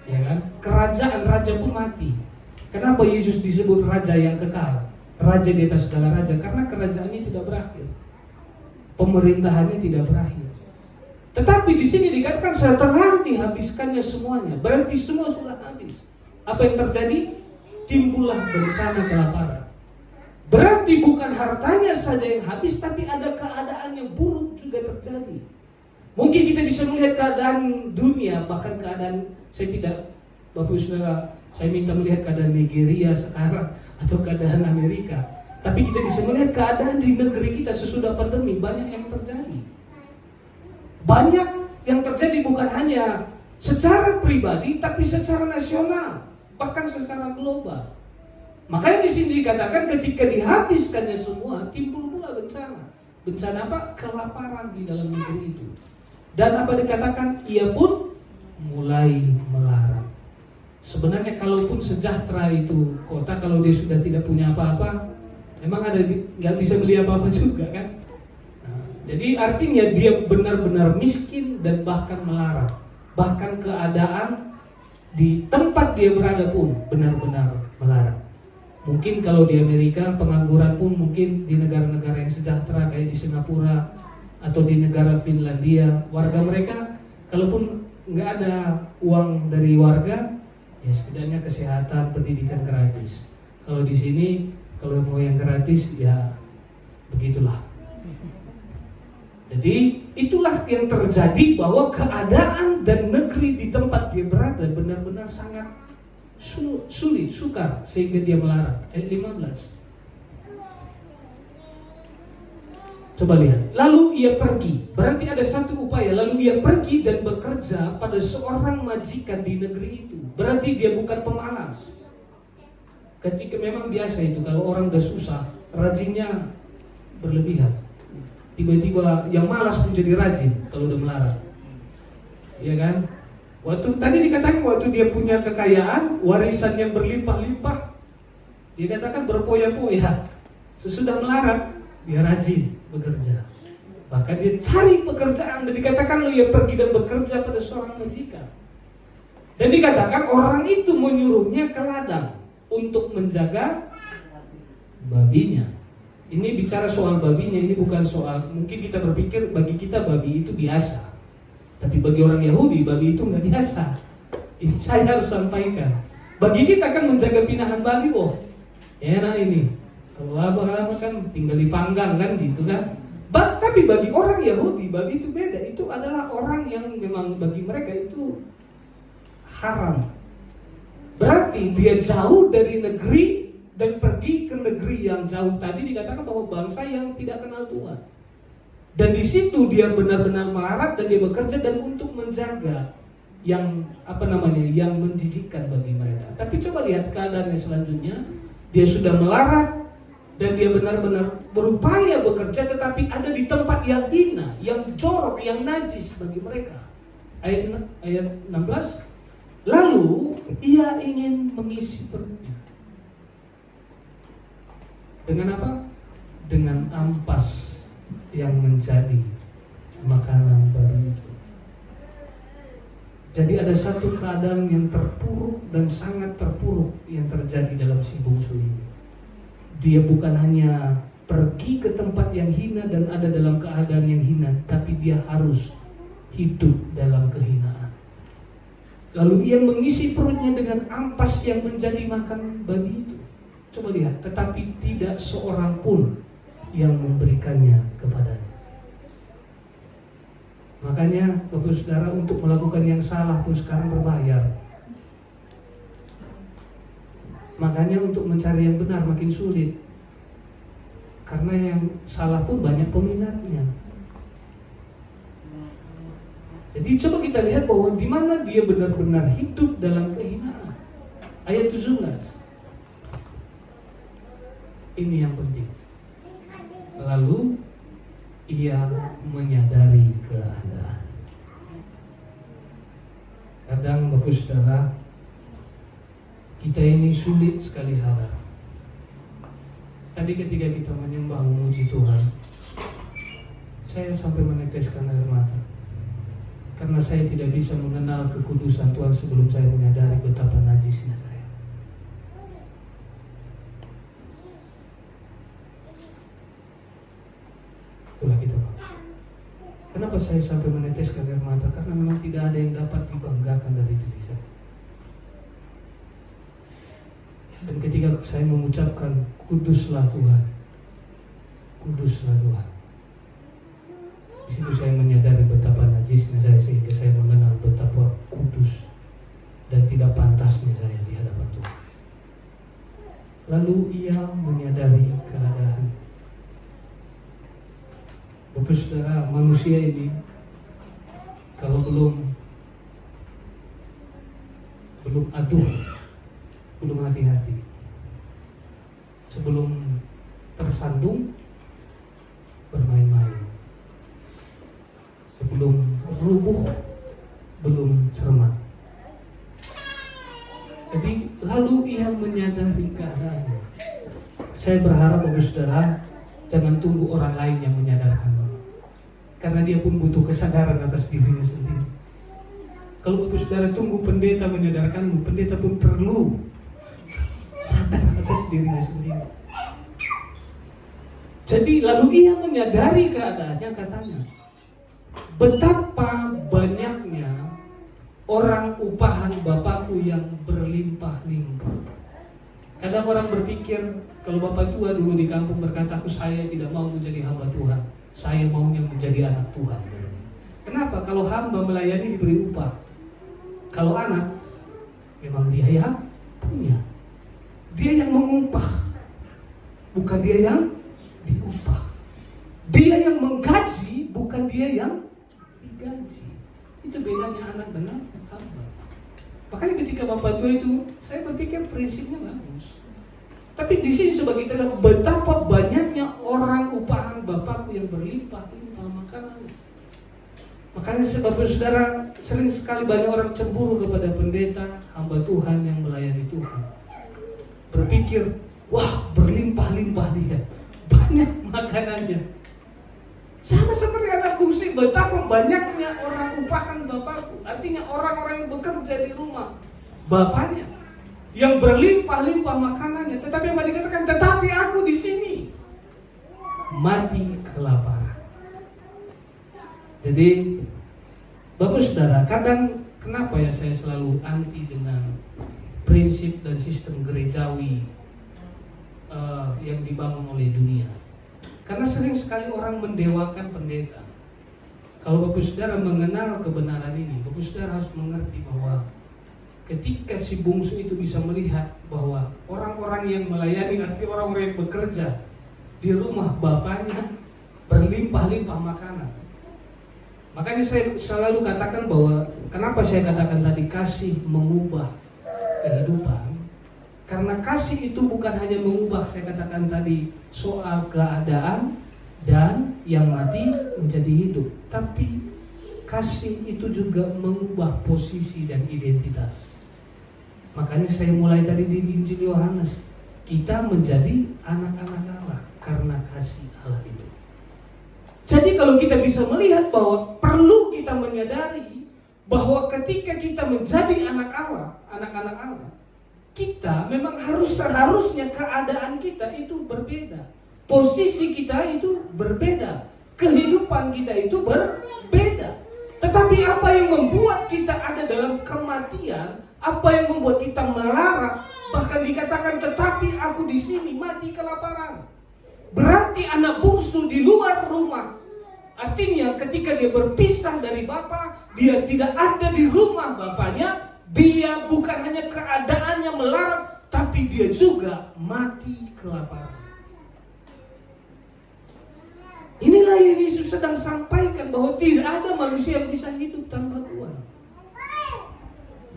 ya kan? Kerajaan raja pun mati. Kenapa Yesus disebut raja yang kekal, raja di atas segala raja? Karena kerajaannya tidak berakhir, pemerintahannya tidak berakhir. Tetapi di sini dikatakan setelah dihabiskannya semuanya, berarti semua sudah habis. Apa yang terjadi? Timbullah bencana kelaparan. Berarti bukan hartanya saja yang habis, tapi ada keadaan yang buruk juga terjadi. Mungkin kita bisa melihat keadaan dunia, bahkan keadaan, saya tidak, Bapak Saudara, saya minta melihat keadaan Nigeria sekarang atau keadaan Amerika. Tapi kita bisa melihat keadaan di negeri kita sesudah pandemi, banyak yang terjadi. Banyak yang terjadi bukan hanya secara pribadi, tapi secara nasional. bahkan secara global. Makanya di sini dikatakan ketika dihabiskannya semua, timbul pula bencana. Bencana apa? Kelaparan di dalam negeri itu. Dan apa dikatakan? Ia pun mulai melarat. Sebenarnya kalaupun sejahtera itu kota, kalau dia sudah tidak punya apa-apa, emang nggak bisa beli apa-apa juga kan? Nah, jadi artinya dia benar-benar miskin dan bahkan melarat. Bahkan keadaan di tempat dia berada pun benar-benar melarat. Mungkin kalau di Amerika pengangguran pun mungkin di negara-negara yang sejahtera kayak di Singapura atau di negara Finlandia, warga mereka kalaupun nggak ada uang dari warga, ya setidaknya kesehatan, pendidikan gratis. Kalau di sini kalau mau yang gratis ya begitulah. Jadi itulah yang terjadi, bahwa keadaan dan negeri di tempat dia berada benar-benar sangat sulit, sukar, sehingga dia melarat. Ayat 15. Coba lihat. Lalu ia pergi. Berarti ada satu upaya. Lalu ia pergi dan bekerja pada seorang majikan di negeri itu. Berarti dia bukan pemalas. Ketika memang biasa itu kalau orang udah susah, rajinnya berlebihan. Tiba-tiba yang malas menjadi rajin kalau udah melarat. Iya kan? Waktu tadi dikatakan waktu dia punya kekayaan, warisan yang berlimpah-limpah, dia katakan berpoya-poya. Sesudah melarat, dia rajin bekerja. Bahkan dia cari pekerjaan, dan dikatakan ia pergi dan bekerja pada seorang majikan. Dan dikatakan orang itu menyuruhnya ke ladang untuk menjaga babinya. Ini bicara soal babinya, ini bukan soal, mungkin kita berpikir bagi kita babi itu biasa. Tapi bagi orang Yahudi, babi itu nggak biasa. Ini saya harus sampaikan. Bagi kita kan menjaga pinahan babi, enak ini. Kalau lama-lama kan tinggal dipanggang kan gitu kan. Tapi bagi orang Yahudi, babi itu beda. Itu adalah orang yang memang bagi mereka itu haram. Berarti dia jauh dari negeri dan pergi ke negeri yang jauh. Tadi dikatakan bahwa bangsa yang tidak kenal Tuhan. Dan di situ dia benar-benar melarat dan dia bekerja dan untuk menjaga yang yang menjijikkan bagi mereka. Tapi coba lihat keadaannya selanjutnya. Dia sudah melarat dan dia benar-benar berupaya bekerja, tetapi ada di tempat yang hina, yang jorok, yang najis bagi mereka. Ayat 16. Lalu ia ingin mengisi perutnya. Dengan apa? Dengan ampas yang menjadi makanan babi itu. Jadi ada satu keadaan yang terpuruk dan sangat terpuruk yang terjadi dalam si bungsu ini. Dia bukan hanya pergi ke tempat yang hina dan ada dalam keadaan yang hina, tapi dia harus hidup dalam kehinaan. Lalu ia mengisi perutnya dengan ampas yang menjadi makan babi itu. Coba lihat, tetapi tidak seorang pun yang memberikannya kepadanya. Makanya Bapak Saudara, untuk melakukan yang salah pun sekarang berbayar. Makanya untuk mencari yang benar makin sulit. Karena yang salah pun banyak peminatnya. Jadi coba kita lihat bahwa di mana dia benar-benar hidup dalam kehinaan. Ayat 17. Ini yang penting. Lalu ia menyadari keadaan. Kadang Bapak Saudara, kita ini sulit sekali sadar. Tadi ketika kita menyembah memuji Tuhan, saya sampai meneteskan air mata. Karena saya tidak bisa mengenal kekudusan Tuhan sebelum saya menyadari betapa najisnya saya. Itulah kita. Kenapa saya sampai meneteskan air mata? Karena memang tidak ada yang dapat dibanggakan dari diri saya. Dan ketika saya mengucapkan kuduslah Tuhan, kuduslah Tuhan, di situ saya menyadari betapa najisnya saya, sehingga saya mengenal betapa kudus dan tidak pantasnya saya di hadapan Tuhan. Lalu ia menyadari keadaan. Bapak Saudara, manusia ini kalau belum aduh sebelum hati-hati, sebelum tersandung bermain-main, sebelum rubuh belum cermat. Jadi lalu ia menyadari keadaannya. Saya berharap Bapak Saudara jangan tunggu orang lain yang menyadarkanmu, karena dia pun butuh kesadaran atas dirinya sendiri. Kalau Bapak Saudara tunggu pendeta menyadarkanmu, pendeta pun perlu sadar atas dirinya sendiri. Jadi lalu ia menyadari keadaannya, katanya, betapa banyaknya orang upahan Bapakku yang berlimpah-limpah. Kadang orang berpikir, kalau bapak tua dulu di kampung berkata, saya tidak mau menjadi hamba Tuhan, saya maunya menjadi anak Tuhan. Kenapa? Kalau hamba melayani diberi upah, kalau anak memang dia yang punya, dia yang mengupah, bukan dia yang diupah. Dia yang menggaji, bukan dia yang digaji. Itu bedanya anak dengan hamba. Makanya ketika bapak tua itu, saya berpikir prinsipnya bagus. Tapi di sini coba kita lihat betapa banyaknya orang upahan Bapakku yang berlimpah-limpah makanan. Makanya Bapak Saudara, sering sekali banyak orang cemburu kepada pendeta, hamba Tuhan yang melayani Tuhan. Berpikir, wah berlimpah-limpah dia, banyak makanannya. Sama seperti anak bungsu, betapa banyaknya orang upahan Bapakku. Artinya orang-orang yang bekerja di rumah bapaknya yang berlimpah-limpah makanannya. Tetapi apa dikatakan? Tetapi aku di sini mati kelaparan. Jadi Bapak Saudara, kadang kenapa ya saya selalu anti dengan prinsip dan sistem gerejawi yang dibangun oleh dunia. Karena sering sekali orang mendewakan pendeta. Kalau Bapak Saudara mengenal kebenaran ini, Bapak Saudara harus mengerti bahwa ketika si bungsu itu bisa melihat bahwa orang-orang yang melayani, arti orang-orang yang bekerja di rumah bapaknya berlimpah-limpah makanan. Makanya saya selalu katakan bahwa kenapa saya katakan tadi kasih mengubah kehidupan. Karena kasih itu bukan hanya mengubah, saya katakan tadi, soal keadaan dan yang mati menjadi hidup, tapi kasih itu juga mengubah posisi dan identitas. Makanya saya mulai tadi di Injil Yohanes, kita menjadi anak-anak Allah karena kasih Allah itu. Jadi kalau kita bisa melihat bahwa perlu kita menyadari bahwa ketika kita menjadi anak Allah, anak-anak Allah, kita memang seharusnya keadaan kita itu berbeda, posisi kita itu berbeda, kehidupan kita itu berbeda. Tetapi apa yang membuat kita ada dalam kematian, apa yang membuat kita melarat, bahkan dikatakan tetapi aku di sini mati kelaparan. Berarti anak bungsu di luar rumah. Artinya ketika dia berpisah dari bapa, dia tidak ada di rumah bapaknya, dia bukan hanya keadaannya melarat, tapi dia juga mati kelaparan. Inilah yang Yesus sedang sampaikan, bahwa tidak ada manusia yang bisa hidup tanpa Tuhan.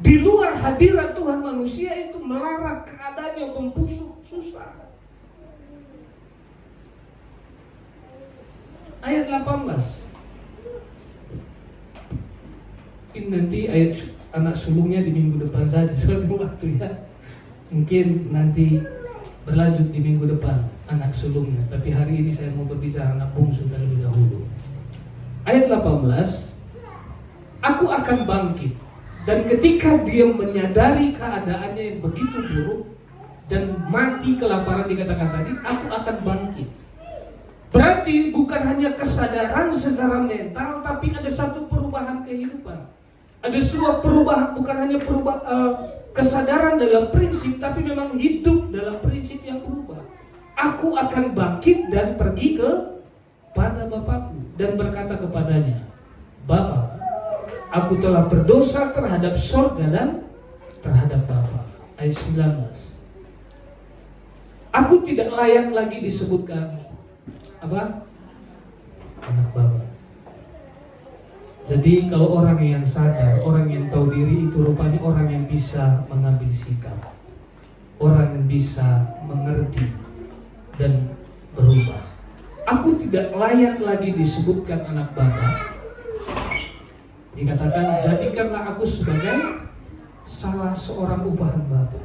Di luar hadirat Tuhan, manusia itu melarat, keadaannya membusuk, susah. Ayat 18. Ini nanti ayat anak sulungnya di minggu depan saja, soalnya waktu ya. Mungkin nanti berlanjut di minggu depan anak sulungnya, tapi hari ini saya mau berbicara anak bungsu terlebih dahulu. Ayat 18. Aku akan bangkit, dan ketika dia menyadari keadaannya yang begitu buruk dan mati kelaparan dikatakan tadi, aku akan bangkit. Berarti bukan hanya kesadaran secara mental, tapi ada satu perubahan kehidupan. Ada sebuah perubahan, bukan hanya kesadaran dalam prinsip, tapi memang hidup dalam prinsip yang berubah. Aku akan bangkit dan pergi kepada Bapakku dan berkata kepadanya, Bapa, aku telah berdosa terhadap sorga dan terhadap Bapa. Ayat 19. Aku tidak layak lagi disebutkan apa? Anak Bapa. Jadi kalau orang yang sadar, orang yang tahu diri itu rupanya orang yang bisa mengambil sikap. orang yang bisa mengerti dan berubah. Aku tidak layak lagi disebutkan anak Bapa. Dikatakan, jadikanlah aku sebagai salah seorang upahan Bapa.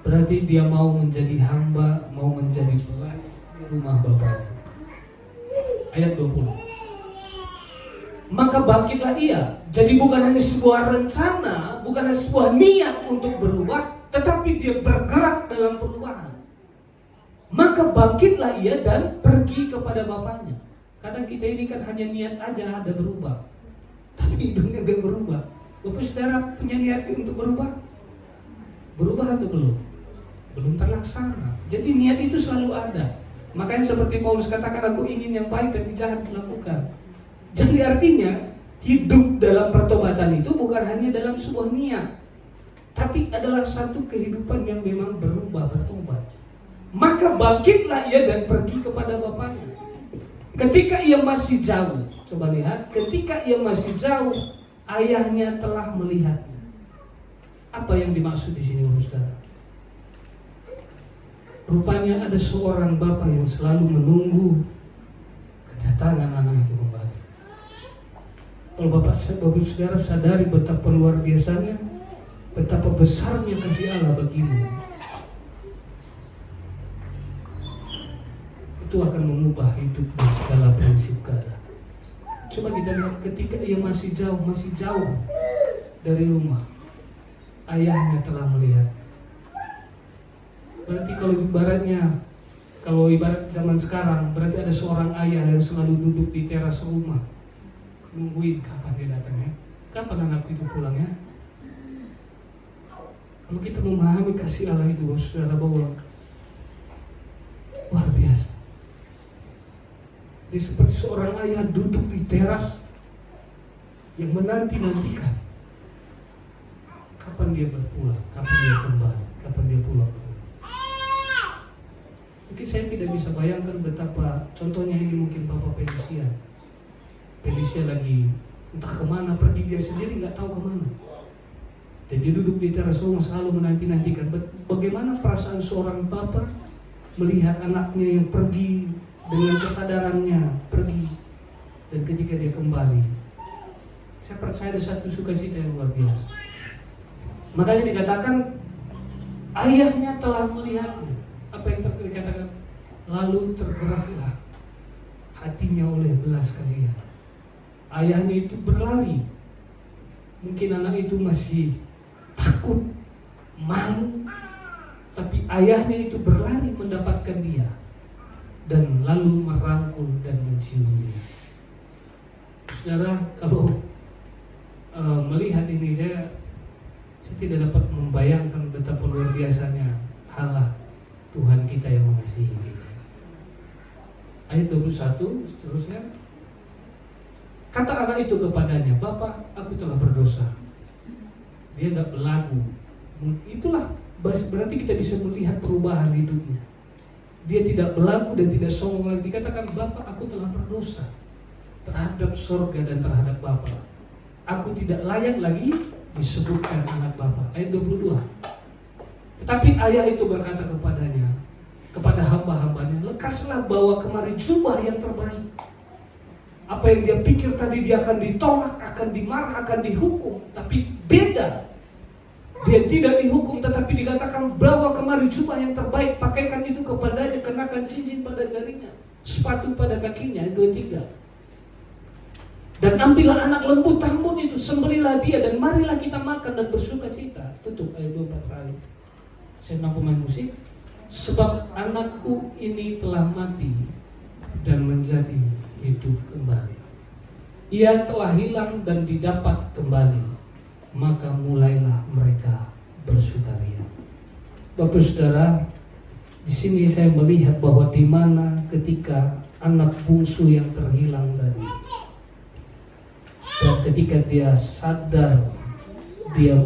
Berarti dia mau menjadi hamba, mau menjadi pelayan di rumah Bapaknya. Ayat 20. Maka bangkitlah ia. Jadi bukan hanya sebuah rencana, bukan hanya sebuah niat untuk berubah, tetapi dia bergerak dalam perubahan. Maka bangkitlah ia dan pergi kepada bapaknya. Kadang kita ini kan hanya niat aja ada berubah, tapi hidupnya gak berubah. Bapak saudara punya niat untuk berubah? Berubah atau belum? Belum terlaksana. Jadi niat itu selalu ada. Makanya seperti Paulus katakan, aku ingin yang baik tapi jahat dilakukan. Jadi artinya hidup dalam pertobatan itu bukan hanya dalam sebuah niat, tapi adalah satu kehidupan yang memang berubah, bertobat. Maka bangkitlah ia dan pergi kepada bapaknya. Ketika ia masih jauh, coba lihat, ketika ia masih jauh, ayahnya telah melihatnya. Apa yang dimaksud di sini, saudara? Rupanya ada seorang bapak yang selalu menunggu kedatangan anak itu kembali. Kalau bapak saudara sadari betapa luar biasanya, betapa besarnya kasih Allah bagimu, itu akan mengubah hidup dan segala prinsip keadaan. Coba kita lihat ketika ia masih jauh dari rumah, ayahnya telah melihat. Berarti kalau ibarat zaman sekarang, berarti ada seorang ayah yang selalu duduk di teras rumah, nungguin kapan dia datang ya, kapan anak itu pulang ya. Kalau kita memahami kasih Allah itu, saudara, bahwa luar biasa. Dia seperti seorang ayah duduk di teras yang menanti-nantikan kapan dia berpulang, kapan dia kembali, kapan dia pulang. Mungkin saya tidak bisa bayangkan betapa, contohnya ini mungkin Bapak Felicia lagi entah kemana pergi, dia sendiri nggak tahu kemana. Dan dia duduk di teras rumah selalu menanti-nantikan bagaimana perasaan seorang bapak melihat anaknya yang pergi dengan kesadarannya pergi, dan ketika dia kembali, saya percaya ada satu sukacita yang luar biasa. Makanya dikatakan ayahnya telah melihatnya. Apa yang dikatakan? Lalu tergeraklah hatinya oleh belas kasihan. Ayahnya itu berlari. Mungkin anak itu masih takut, malu, tapi ayahnya itu berlari mendapatkan dia dan lalu merangkul dan menciumnya. Saudara, kalau melihat ini saya tidak dapat membayangkan betapa luar biasanya Allah Tuhan kita yang mengasihi kita. Ayat 21 seterusnya, kata anak itu kepadanya, Bapak, aku telah berdosa. Dia gak belagu. Itulah berarti kita bisa melihat perubahan hidupnya. Dia tidak belagu dan tidak songong lagi. Dikatakan, Bapak, aku telah berdosa terhadap surga dan terhadap Bapak. Aku tidak layak lagi disebutkan anak Bapak. Ayat 22. Tetapi ayah itu berkata kepadanya, kepada hamba-hambanya, lekaslah bawa kemari jubah yang terbaik. Apa yang dia pikir tadi dia akan ditolak, akan dimarah, akan dihukum, tapi beda. Dia tidak dihukum, tetapi dikatakan bawa kemari jubah yang terbaik, pakaikan itu kepadanya, kenakan cincin pada jarinya, sepatu pada kakinya. Ayat 23. Dan ambillah anak lembu tambun itu, sembelilah dia, dan marilah kita makan dan bersuka cita. Tutup ayat 24 terakhir. Saya nak pemain musik. Sebab anakku ini telah mati dan menjadi hidup kembali. Ia telah hilang dan didapat kembali. Maka mulailah mereka bersukaria. Bapak saudara, di sini saya melihat bahwa di mana ketika anak bungsu yang terhilang tadi, dan ketika dia sadar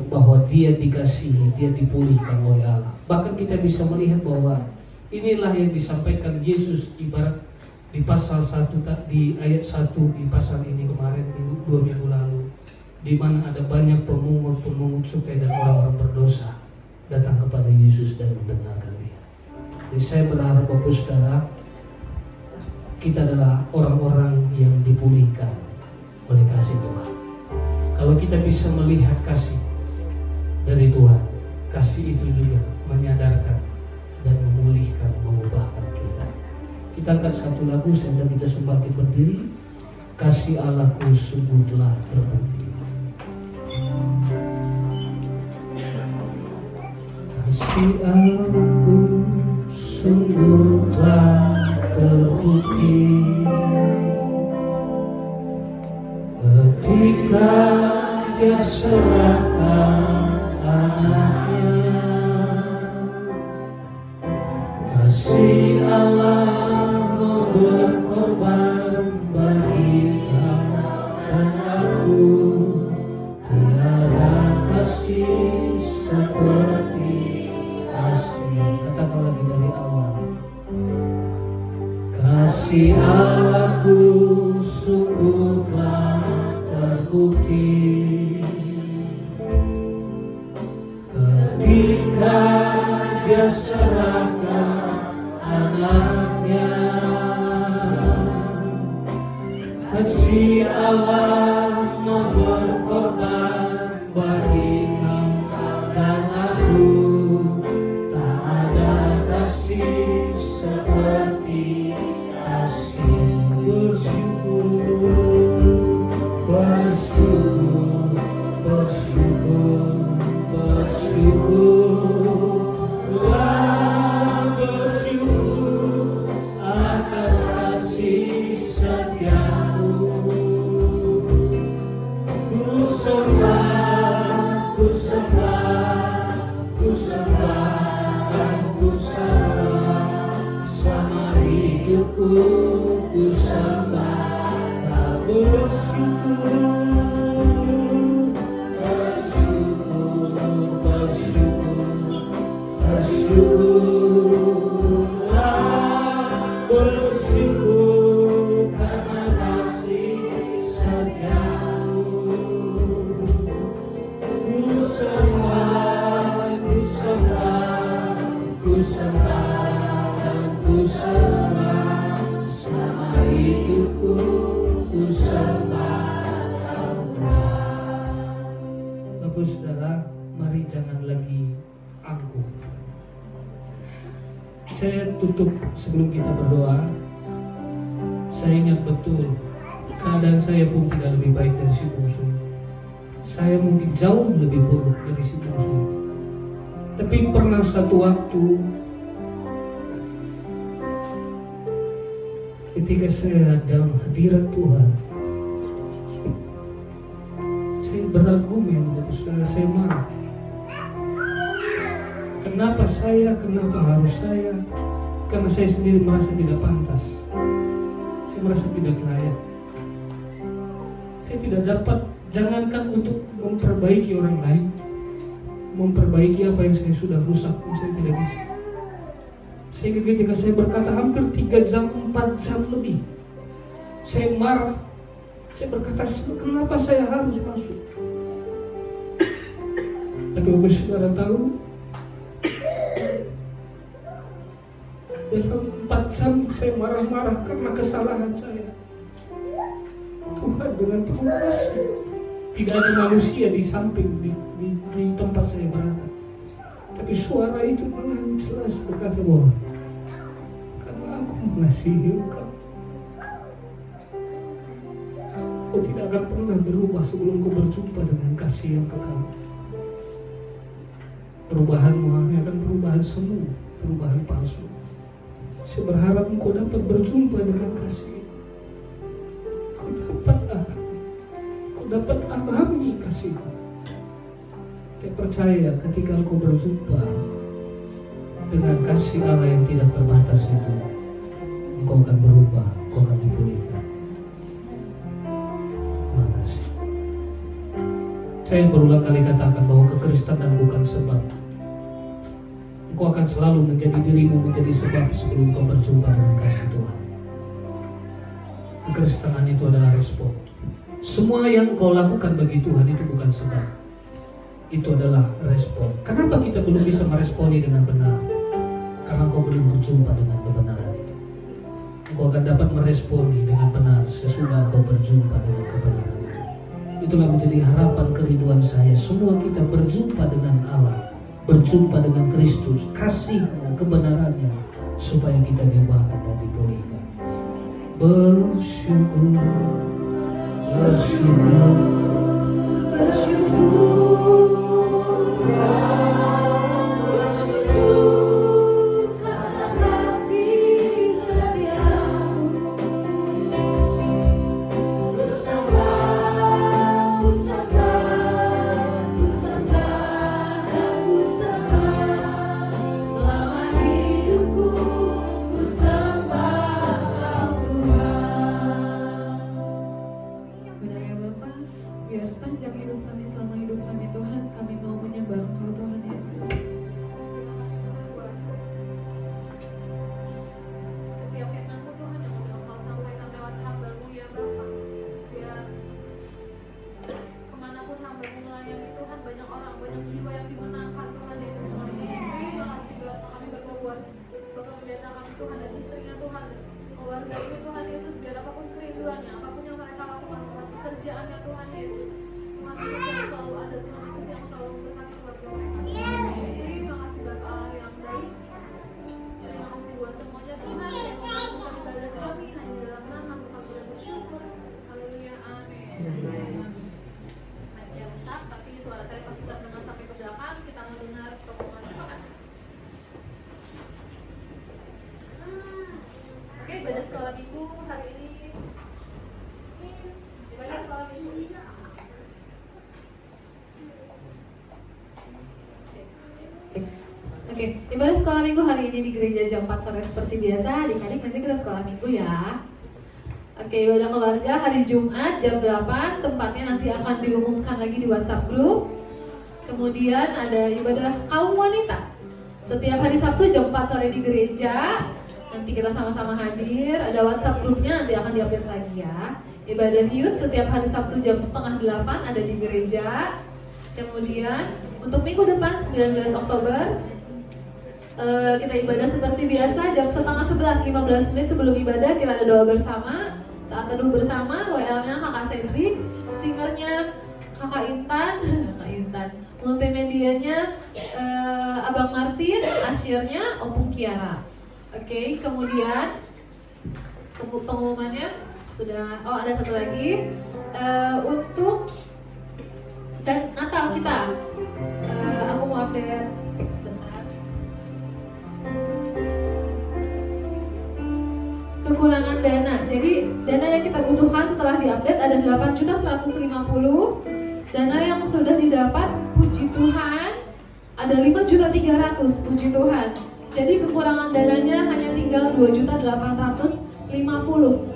bahwa dia dikasihi, dia dipulihkan oleh Allah. Bahkan kita bisa melihat bahwa inilah yang disampaikan Yesus ibarat di pasal 1, di ayat 1 di pasal ini kemarin 2 minggu lalu, di mana ada banyak pemungut cukai dan orang-orang berdosa. datang kepada Yesus dan membenarkan dia. Jadi saya berharap Bapak Saudara, kita adalah orang-orang yang dipulihkan oleh kasih Tuhan. Kalau kita bisa melihat kasih dari Tuhan, kasih itu juga menyadarkan dan memulihkan, mengubahkan kita. Kita angkat satu lagu sambil kita sembahkan berdiri. Kasih Allahku sungguh telah terbukti. Kasih Allahku sungguh telah terbukti ketika Dia serahkan anaknya. Kasih Allah mau berkorban bagi dan aku, tiada kasih seperti kasih. Katakan lagi dari awal. Kasih Allahku sungguh telah terbukti ketika Dia serahkan anaknya. Kasih Allah mau berkorban bagi kau dan aku, tak ada kasih seperti kasih. Bersyukur, bersyukur, bersyukur, bersyukurlah, bersyukur atas kasih setiamu. Ku sembah, ku sembah, ku sembah dan ku sembah sama hidupku, ku sembah tak bersyukur. Bersyukurlah, bersyukur karena kasih setiamu. Ku sembah, ku sembah, ku sembah dan ku sembah sama hidupku, ku sembah Allah. Bapak Saudara, mari jangan lagi angkuh. Saya tutup sebelum kita berdoa. Saya ingat betul keadaan saya pun tidak lebih baik dari si bungsu. Saya mungkin jauh lebih buruk dari si bungsu. Tapi pernah satu waktu ketika saya dalam hadirat Tuhan, saya berargumen, saya marah. Kenapa saya? Kenapa harus saya? Karena saya sendiri merasa tidak pantas. Saya merasa tidak layak. Saya tidak dapat, jangankan untuk memperbaiki orang lain, memperbaiki apa yang saya sudah rusak, saya tidak bisa. Sehingga ketika saya berkata hampir 3 jam, 4 jam lebih, saya marah. Saya berkata, kenapa saya harus masuk? Tapi Bapak Saudara tahu, dalam 4 jam saya marah-marah karena kesalahan saya. Tuhan dengan penuh kasih, tidak ada manusia di samping di tempat saya berada, tapi suara itu dengan jelas berkata bahwa karena aku mengasihi engkau, kau tidak akan pernah berubah sebelum kau berjumpa dengan kasih yang kekal. Perubahanmu hanya akan perubahan semu, perubahan palsu. Saya berharap engkau dapat berjumpa dengan kasih. Kau dapat alami kasih. Saya percaya ketika engkau berjumpa dengan kasih Allah yang tidak terbatas itu, engkau akan berubah, engkau akan dipulihkan. Terima kasih. Saya berulang kali katakan bahwa kekristenan bukan sebab. Engkau akan selalu menjadi dirimu menjadi sebab sebelum kau berjumpa dengan kasih Tuhan. Kekristenan itu adalah respon. Semua yang kau lakukan bagi Tuhan itu bukan sebab. itu adalah respon. Kenapa kita belum bisa meresponi dengan benar? Karena engkau belum berjumpa dengan kebenaran itu. Engkau akan dapat meresponi dengan benar sesudah engkau berjumpa dengan kebenaran itu. Itulah menjadi harapan kerinduan saya. Semua kita berjumpa dengan Allah, berjumpa dengan Kristus, kasihnya, kebenarannya, supaya kita diubahkan dan dipulihkan. Bersyukur, bersyukur, bersyukur. Karena kasih setiamu, ku sembah, ku sembah, ku sembah, ku sembah. Selama hidupku, ku sembah Tuhan. Benar ya Bapak, biar sepanjang hidup kami, selama hidup kami Tuhan, kami mau menyembah Engkau Tuhan Yesus. Setiap firman-Mu Tuhan yang udah Engkau sampaikan lewat hamba-Mu ya Bapa, biar kemanapun hamba-Mu melayani Tuhan, banyak orang, banyak jiwa yang dimenangkan Tuhan Yesus oleh ini. Terima kasih Bapa, kami berdoa buat Bapak pendeta kami Tuhan dan istrinya Tuhan, keluarga ini Tuhan Yesus, biar apapun kerinduannya, apapun yang mereka lakukan, Tuhan, pekerjaannya Tuhan Yesus, Tuhan Yesus yang selalu ada, Tuhan Yesus yang selalu memberkati keluarga mereka. Terima kasih Bapa Allah yang baik. Terima kasih buat semuanya Tuhan yang mengasihi ibadah kami hanya dalam nama Tuhan boleh bersyukur. Haleluya, amin. Baik ya Ustaz, tapi suara saya pasti terdengar sampai ke belakang. Kita mendengar permohonan silakan. Oke, ibadah sekolah minggu hari ini. Ibadah sekolah minggu. Oke, ibadah sekolah minggu hari ini di gereja jam 4 sore seperti biasa. Adik-adik nanti kita sekolah minggu ya. Oke, ibadah keluarga hari Jumat jam 8. Tempatnya nanti akan diumumkan lagi di WhatsApp group. Kemudian ada ibadah kaum wanita setiap hari Sabtu jam 4 sore di gereja. Nanti kita sama-sama hadir. Ada WhatsApp grupnya, nanti akan diupdate lagi ya. Ibadah youth setiap hari Sabtu jam 7:30 ada di gereja. Kemudian untuk minggu depan 19 Oktober kita ibadah seperti biasa jam 10:30, 15 menit sebelum ibadah kita ada doa bersama, saat teduh bersama. WL-nya Kakak Cedric, singernya Kakak Intan, Kak Intan, multimedianya Abang Martin, asyirnya Opung Kiara. Oke, kemudian pengumumannya sudah. Oh, ada satu lagi untuk dan Natal kita. Aku mau update sebentar. Kekurangan dana. Jadi dana yang kita butuhkan setelah diupdate ada 8.150. Dana yang sudah didapat, puji Tuhan, ada 5.300.000, puji Tuhan. Jadi kekurangan dananya hanya tinggal 2.850.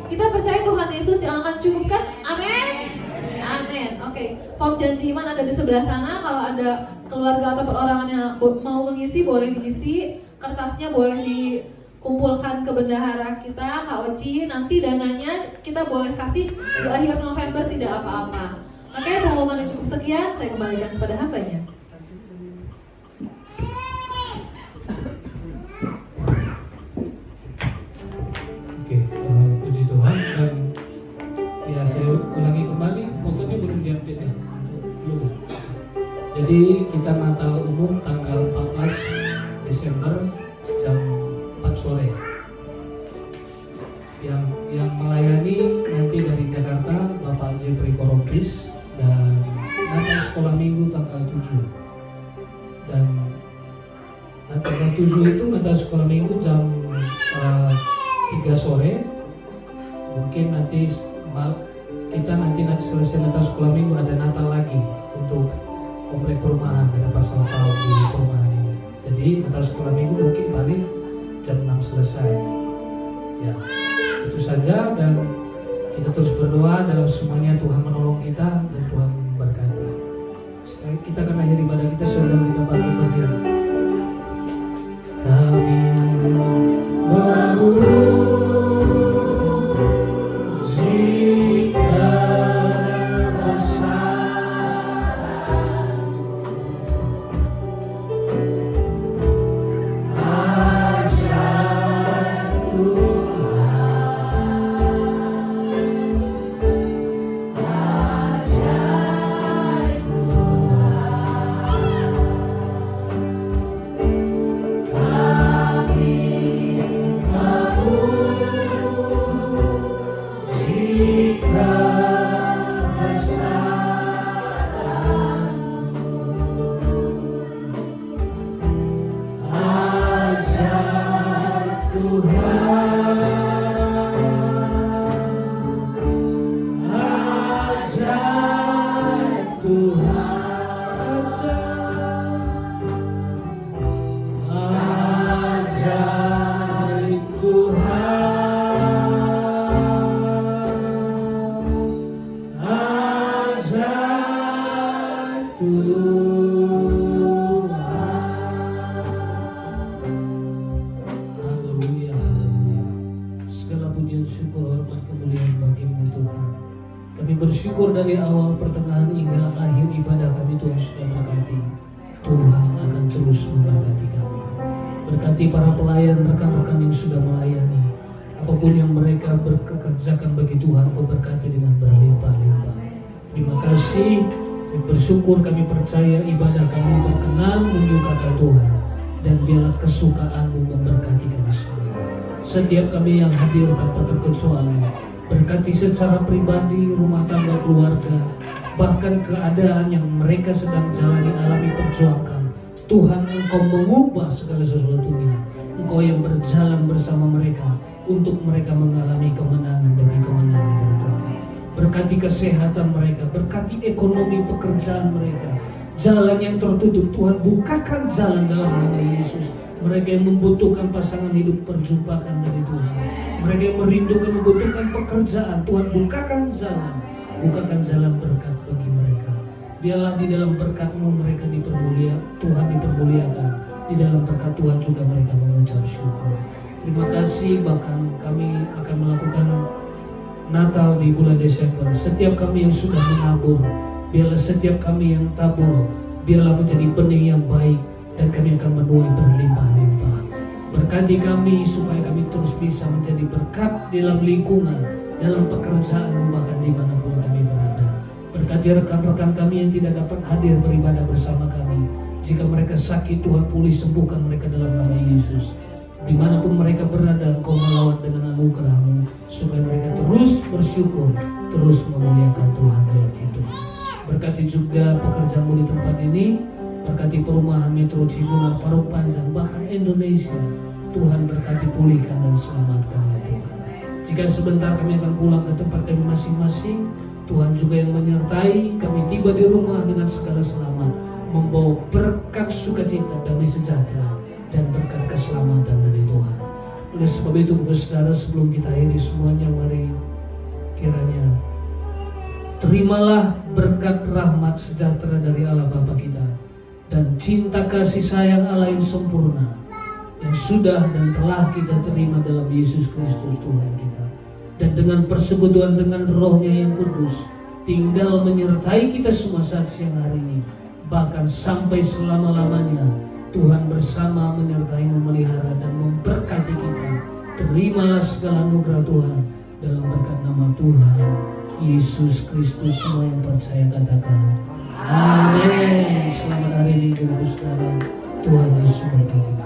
Kita percaya Tuhan Yesus yang akan cukupkan. Amin. Amin. Oke, form janji iman ada di sebelah sana. Kalau ada keluarga atau perorangan yang mau mengisi, boleh diisi. Kertasnya boleh dikumpulkan ke bendahara kita, Kak Oci. Nanti dananya kita boleh kasih di akhir November, tidak apa-apa. Oke, pengumumannya cukup sekian. Saya kembalikan kepada hambanya. Oke, puji Tuhan. Dan ya saya ulangi kembali, fotonya belum diupdate ya. Belum. Jadi kita Natal umum tanggal 14 Desember jam 4 sore. Yang melayani nanti dari Jakarta Bapak Jeffrey Korompis, dan Natal sekolah minggu tanggal 7. Dan tanggal 7 itu Natal sekolah minggu jam 3 sore. Mungkin nanti kita nanti selesai Natal sekolah minggu ada Natal lagi untuk komplek perumahan, ada pasal tahun di perumahan ini. Jadi Natal sekolah minggu mungkin paling jam 6 selesai. Ya, itu saja, dan kita terus berdoa dalam semuanya. Tuhan menolong kita dan Tuhan memberkati. Kita akan akhiri ibadah kita sudah kita bagi berdiri. Kami memuji Kasih jika bersamamu, ajar Tuhan, ajar Tuhan, ajar Tuhan, ajar Tuhan. Haleluya, haleluya. Segala pujian, syukur, hormat, kemuliaan bagi-Mu Tuhan. Kami bersyukur dari awal, pertengahan hingga akhir ibadah kami Tuhan sudah berkati. Tuhan akan terus memberkati kami. Berkati para pelayan, rekan-rekan yang sudah melayani. Apapun yang mereka kerjakan bagi Tuhan, Kau berkati dengan berlimpah-limpah. Terima kasih, kami bersyukur, kami percaya ibadah kami berkenan menyukakan Tuhan. Dan biarlah kesukaan-Mu memberkati kami semua. Setiap kami yang hadir tanpa terkecuali, berkati secara pribadi, rumah tangga, keluarga, bahkan keadaan yang mereka sedang jalani, alami, perjuangkan. Tuhan, Engkau mengubah segala sesuatunya. Engkau yang berjalan bersama mereka untuk mereka mengalami kemenangan demi kemenangan dari Tuhan. Berkati kesehatan mereka, berkati ekonomi pekerjaan mereka. Jalan yang tertutup, Tuhan bukakan jalan dalam nama Yesus. Mereka yang membutuhkan pasangan hidup, perjumpakan dari Tuhan. Mereka yang merindukan, membutuhkan pekerjaan, Tuhan bukakan jalan. Bukakan jalan berkat bagi mereka. Biarlah di dalam berkat-Mu mereka dipermulia, Tuhan dipermuliakan. Di dalam berkat Tuhan juga mereka mengucap syukur. Terima kasih, bahkan kami akan melakukan Natal di bulan Desember. Setiap kami yang sudah menabur, biarlah setiap kami yang tabur, biarlah menjadi benih yang baik, dan kami akan menuai berlimpah-limpah. Berkati kami supaya kami terus bisa menjadi berkat dalam lingkungan, dalam pekerjaan, bahkan dimanapun kami berada. Berkati rekan-rekan kami yang tidak dapat hadir beribadah bersama kami. Jika mereka sakit, Tuhan pulih, sembuhkan mereka dalam nama Yesus. Dimanapun mereka berada, Engkau melawat dengan anugerah-Mu, supaya mereka terus bersyukur, terus memuliakan Tuhan dalam hidup. Berkati juga pekerjaan-Mu di tempat ini. Berkati perumahan Metro Cibunga, Parung Panjang, bahkan Indonesia. Tuhan berkati, pulihkan dan selamatkan ya Tuhan. Jika sebentar kami akan pulang ke tempat kami masing-masing, Tuhan juga yang menyertai kami tiba di rumah dengan segala selamat, membawa berkat sukacita, damai sejahtera, dan berkat keselamatan dari Tuhan. Oleh sebab itu, saudara, sebelum kita akhiri semuanya, mari kiranya terimalah berkat rahmat sejahtera dari Allah Bapa kita, dan cinta kasih sayang Allah yang sempurna yang sudah dan telah kita terima dalam Yesus Kristus Tuhan kita, dan dengan persekutuan dengan Roh-Nya yang kudus tinggal menyertai kita semua saat siang hari ini, bahkan sampai selama-lamanya. Tuhan bersama menyertai, memelihara, dan memberkati kita. Terimalah segala anugerah Tuhan dalam berkat nama Tuhan Yesus Kristus. Semua yang percaya katakan amin. Selamat hari Minggu, saudara. Tuhan Yesus memberkati.